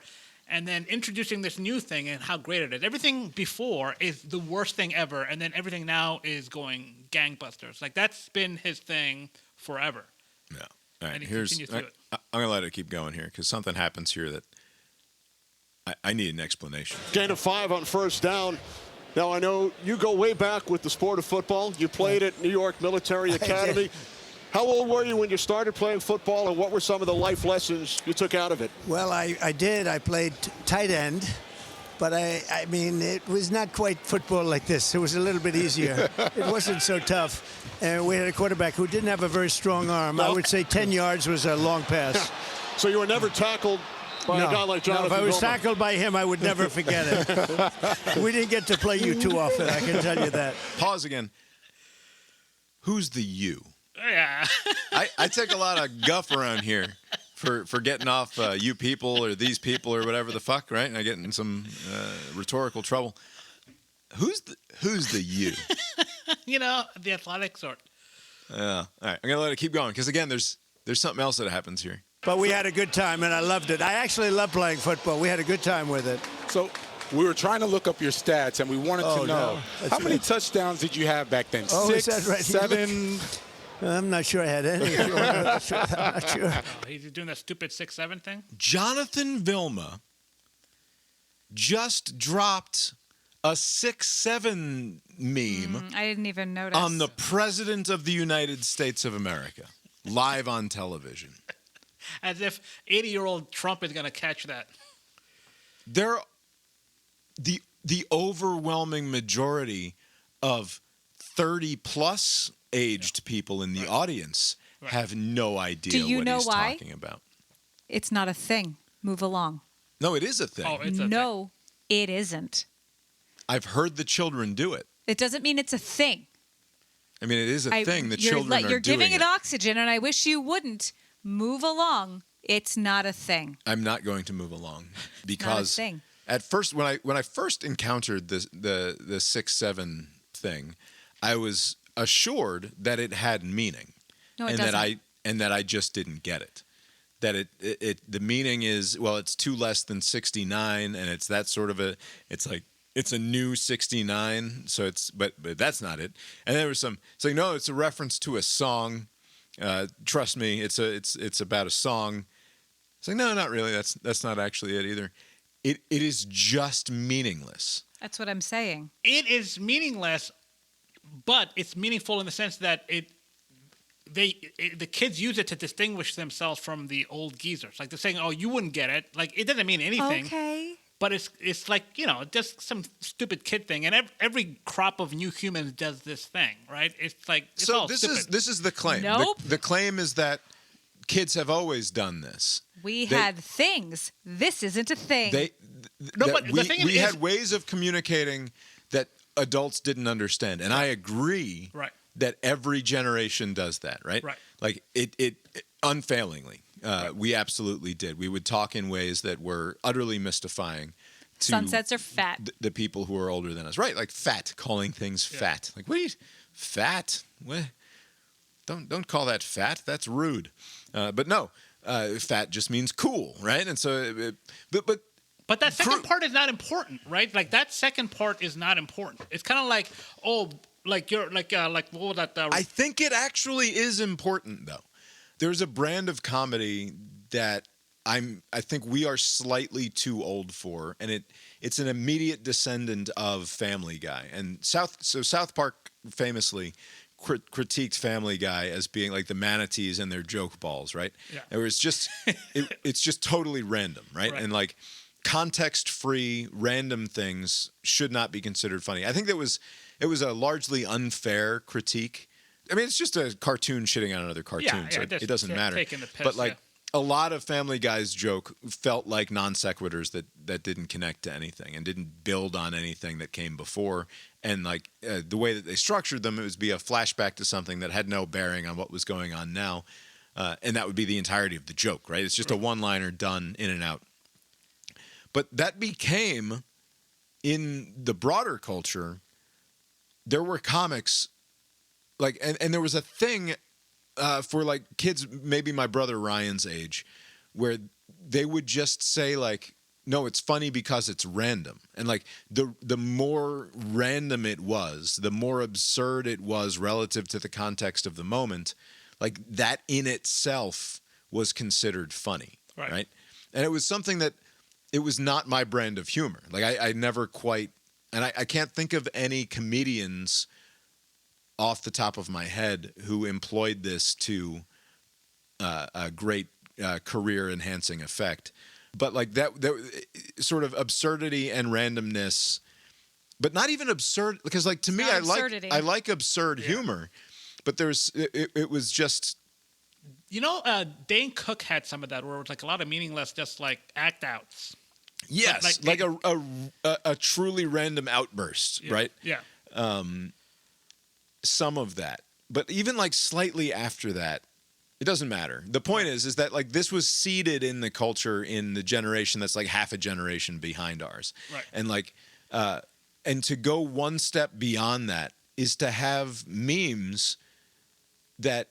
and then introducing this new thing and how great it is. Everything before is the worst thing ever, and then everything now is going gangbusters. Like that's been his thing forever. Yeah. All right. And he Here's. continues to do it. I'm gonna let it keep going here because something happens here that I need an explanation. Gain of 5 on first down. Now, I know you go way back with the sport of football. You played at New York Military Academy. How old were you when you started playing football, and what were some of the life lessons you took out of it? Well, I did. I played tight end, but I mean, it was not quite football like this. It was a little bit easier. It wasn't so tough. And we had a quarterback who didn't have a very strong arm. I would say 10 yards was a long pass. So you were never tackled by a guy like Jonathan if I was Vilma. tackled by him, I would never forget it. We didn't get to play you too often, I can tell you that. Pause again. Who's the you? Yeah. I take a lot of guff around here for getting off you people or these people or whatever the fuck, right? And I get in some rhetorical trouble. Who's the you? The athletic sort. All right, I'm gonna let it keep going because again, there's something else that happens here. But we had a good time, and I loved it. I actually love playing football. We had a good time with it. So we were trying to look up your stats, and we wanted to know how many touchdowns did you have back then? Oh, 6, is that right? 7? I'm not sure I had any. I'm not sure. He's doing that stupid 6'7" thing. Jonathan Vilma just dropped a 6'7" meme I didn't even notice. on the President of the United States of America, live on television. As if 80-year-old Trump is going to catch that. The overwhelming majority of 30-plus aged people in the audience have no idea Do you what know he's why? talking about. It's not a thing. Move along. No, it is a thing. Oh, it's a No, it isn't. I've heard the children do it. It doesn't mean it's a thing. I mean, it is a thing. The children are You're doing giving it it. oxygen, and I wish you wouldn't. Move along. It's not a thing. I'm not going to move along because thing. at first, when I first encountered the 6'7" thing, I was assured that it had meaning, No, it and doesn't. that I just didn't get it. That the meaning is, well, it's 2 less than 69, and it's that sort of it's a new 69, so but that's not it. And there was it's like, no, it's a reference to a song. Trust me, it's about a song. It's like, no, not really. That's not actually it either. It is just meaningless. That's what I'm saying. It is meaningless, but it's meaningful in the sense that the kids use it to distinguish themselves from the old geezers. Like they're saying, "Oh, you wouldn't get it." Like it doesn't mean anything. Okay. But it's like, just some stupid kid thing, and every crop of new humans does this thing, right? It's like it's So all this stupid. is the claim. Nope. The claim is that kids have always done this. We had things. This isn't a thing. but the thing we is- had ways of communicating that adults didn't understand, and I agree Right. that every generation does that, right? Right. Like it unfailingly. We absolutely did. We would talk in ways that were utterly mystifying to Sunsets are fat. the people who are older than us, right? Like fat, calling things fat. Like, what are you fat? What? Don't call that fat. That's rude. But no, fat just means cool, right? And so, But that second part is not important, right? Like that second part is not important. It's kind of like, you're like what was that? I think it actually is important, though. There's a brand of comedy that I think we are slightly too old for, and it's an immediate descendant of Family Guy. And South Park famously critiqued Family Guy as being like the manatees and their joke balls, right? Yeah. It was just it's just totally random, right? And like context-free random things should not be considered funny. I think it was a largely unfair critique. I mean, it's just a cartoon shitting on another cartoon, so it doesn't matter. Taking the piss, But like a lot of Family Guy's joke felt like non sequiturs that didn't connect to anything and didn't build on anything that came before. And like the way that they structured them, it would be a flashback to something that had no bearing on what was going on now, and that would be the entirety of the joke, right? It's just a one-liner done in and out. But that became, in the broader culture, there were comics. Like and there was a thing for like kids, maybe my brother Ryan's age, where they would just say like, no, it's funny because it's random. And like the more random it was, the more absurd it was relative to the context of the moment, like that in itself was considered funny. Right? And it was something that it was not my brand of humor. Like I never quite, and I can't think of any comedians off the top of my head who employed this to a great career-enhancing effect. But like that sort of absurdity and randomness, but not even absurd, because like to me, I like absurd humor, but it was just. Dane Cook had some of that where it was like a lot of meaningless, just like act outs. Yes, like a truly random outburst, right? Yeah. Some of that, but even like slightly after that, It doesn't matter. The point is that like this was seeded in the culture in the generation that's like half a generation behind ours. Right. And like, and to go one step beyond that is to have memes that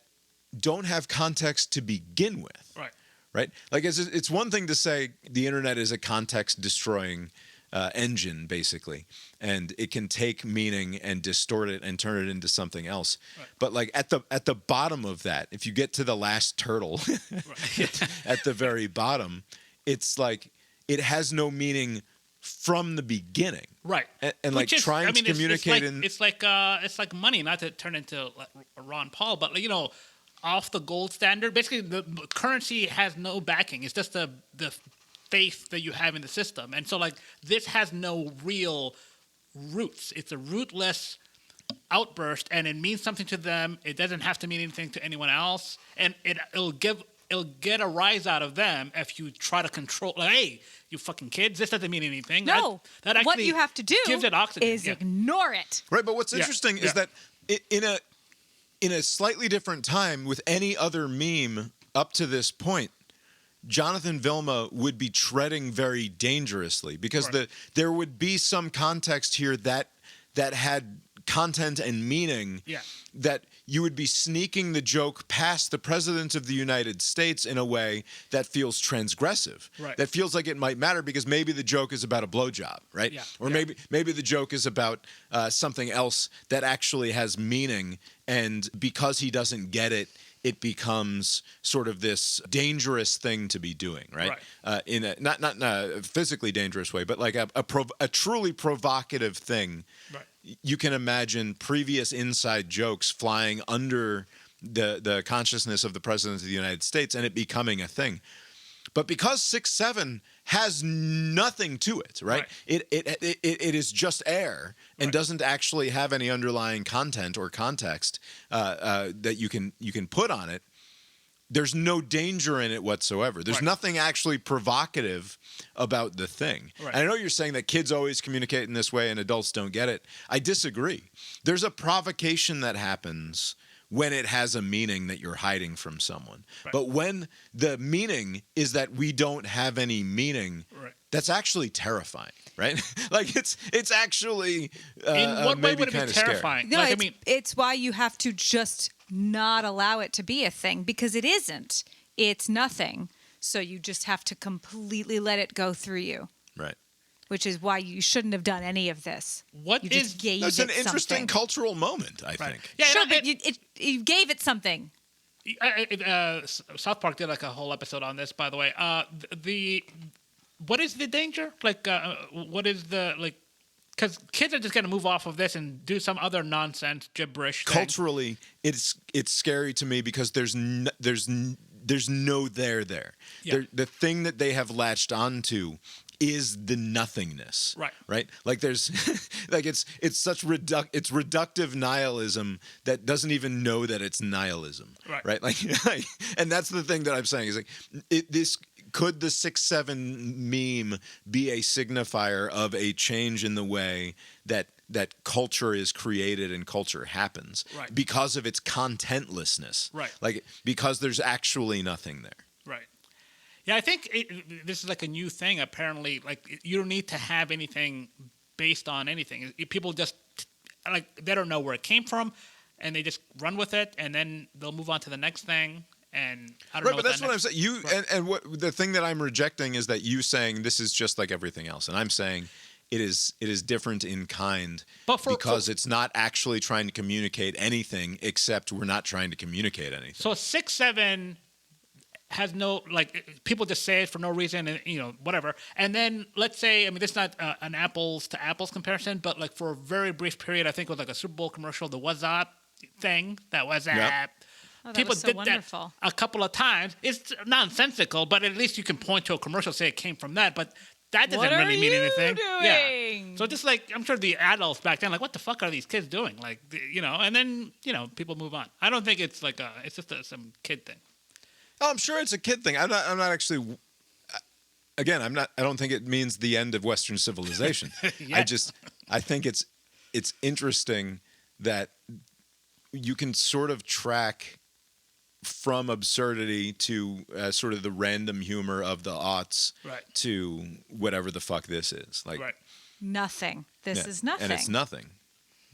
don't have context to begin with. Right. Right. Like it's one thing to say the internet is a context destroying engine, basically, and it can take meaning and distort it and turn it into something else. Right. But like at the bottom of that, if you get to the last turtle at the very bottom, it's like it has no meaning from the beginning. Right. And like trying to communicate it's like money, not to turn into Ron Paul, but you know, off the gold standard. Basically, the currency has no backing. It's just the faith that you have in the system. And so like this has no real roots. It's a rootless outburst, and it means something to them. It doesn't have to mean anything to anyone else, and it'll get a rise out of them if you try to control. Like, hey, you fucking kids, this doesn't mean anything. No, that actually what you have to do gives it oxygen. is ignore it. Right, but what's interesting is that in a slightly different time with any other meme up to this point, Jonathan Vilma would be treading very dangerously because there would be some context here that had content and meaning that you would be sneaking the joke past the president of the United States in a way that feels transgressive, that feels like it might matter because maybe the joke is about a blowjob, right? Or maybe the joke is about something else that actually has meaning, and because he doesn't get it, it becomes sort of this dangerous thing to be doing, right? In a not in a physically dangerous way, but like a truly provocative thing. Right. You can imagine previous inside jokes flying under the consciousness of the president of the United States and it becoming a thing. But because 6'7" has nothing to it, right? It is just air and doesn't actually have any underlying content or context that you can put on it. There's no danger in it whatsoever. There's nothing actually provocative about the thing. And I know you're saying that kids always communicate in this way and adults don't get it. I disagree. There's a provocation that happens when it has a meaning that you're hiding from someone. But when the meaning is that we don't have any meaning, that's actually terrifying, right? Like it's actually in what way maybe would it be terrifying? No, like, it's why you have to just not allow it to be a thing, because it isn't. It's nothing. So you just have to completely let it go through you. Right. Which is why you shouldn't have done any of this. That's an interesting cultural moment, I think. Yeah, sure, but you gave it something. South Park did like a whole episode on this, by the way. What is the danger? Like, what is the like? Because kids are just going to move off of this and do some other nonsense gibberish thing. Culturally, it's scary to me because there's no there. Yeah. The thing that they have latched onto is the nothingness. Right? Like there's like it's such reductive nihilism that doesn't even know that it's nihilism. Right? Like and that's the thing that I'm saying is like could the 6'7" meme be a signifier of a change in the way that culture is created and culture happens because of its contentlessness? Like because there's actually nothing there. Yeah, I think this is like a new thing. Apparently, like you don't need to have anything based on anything. People just like they don't know where it came from, and they just run with it, and then they'll move on to the next thing. And I don't know. But that's what I'm saying. You and what the thing that I'm rejecting is that you saying this is just like everything else, and I'm saying it is different in kind because it's not actually trying to communicate anything except we're not trying to communicate anything. So 6'7" has no, like, people just say it for no reason and, you know, whatever. And then let's say, I mean, this is not an apples to apples comparison, but like for a very brief period, I think it was like a Super Bowl commercial, the What's Up thing, that was Oh, that people was so did wonderful. that a couple of times. It's nonsensical, but at least you can point to a commercial, say it came from that. But that doesn't really mean anything. Yeah. So just like, I'm sure the adults back then, like, what the fuck are these kids doing? Like, you know, and then, you know, people move on. I don't think it's like it's just some kid thing. Oh, I'm sure it's a kid thing. I'm not actually. Again, I don't think it means the end of Western civilization. I think it's interesting that you can sort of track from absurdity to sort of the random humor of the aughts to whatever the fuck this is. Like nothing. This is nothing. And it's nothing.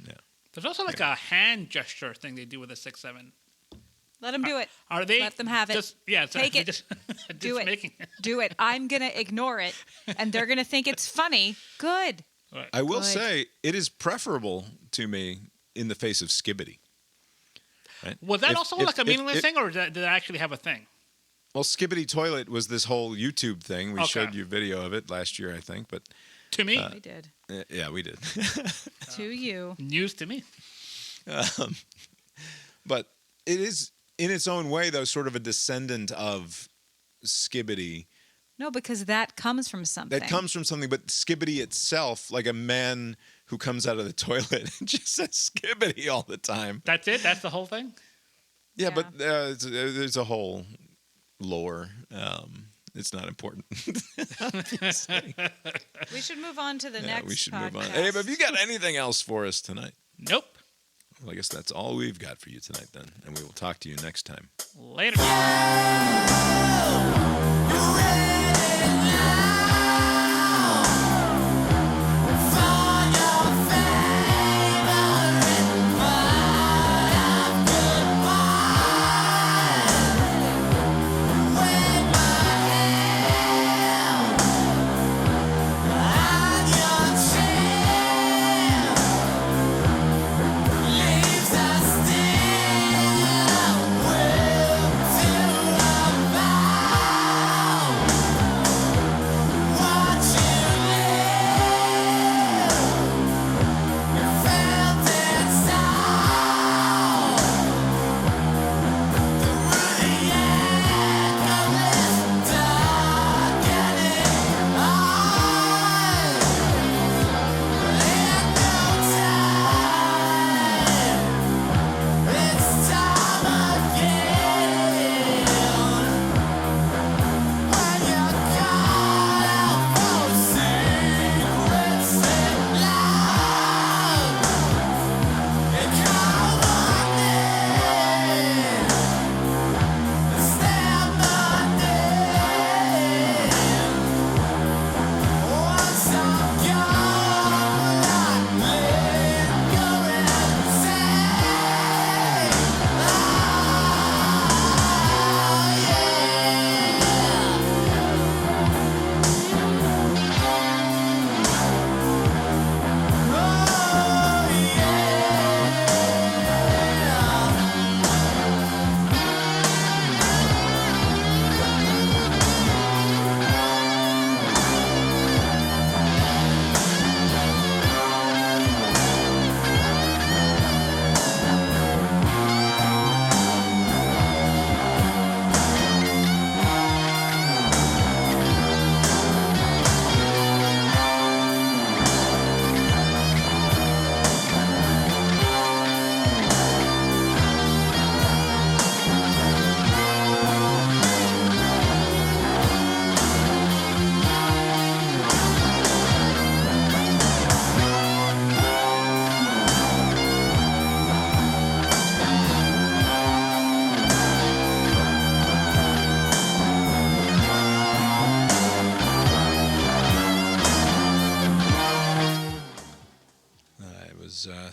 Yeah. There's also like a hand gesture thing they do with a 6'7". Let them do it. Are they? Let them have it. Take it. Just do it. Making Do it. I'm going to ignore it, and they're going to think it's funny. Good. Right. I will say it is preferable to me in the face of Skibbity. Right? Was that also like a meaningless thing, or did it actually have a thing? Well, Skibbity Toilet was this whole YouTube thing. We showed you a video of it last year, I think. But to me, we did. Yeah, we did. To you. News to me. But it is, in its own way, though, sort of a descendant of Skibbity. No, because that comes from something. That comes from something, but Skibbity itself, like a man who comes out of the toilet and just says Skibbity all the time. That's it? That's the whole thing? Yeah. But there's a whole lore. It's not important. We should move on to the next we should podcast. move on. Hey, but have you got anything else for us tonight? Nope. Well, I guess that's all we've got for you tonight then, and we will talk to you next time. Later.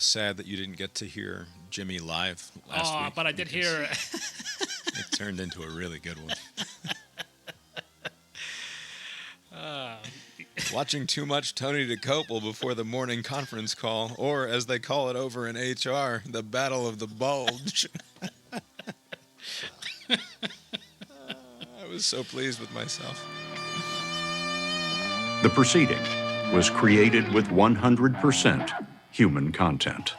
Sad that you didn't get to hear Jimmy live last week. But I did hear. It turned into a really good one. Watching too much Tony DeCopel before the morning conference call, or as they call it over in HR, the Battle of the Bulge. I was so pleased with myself. The proceeding was created with 100% human content.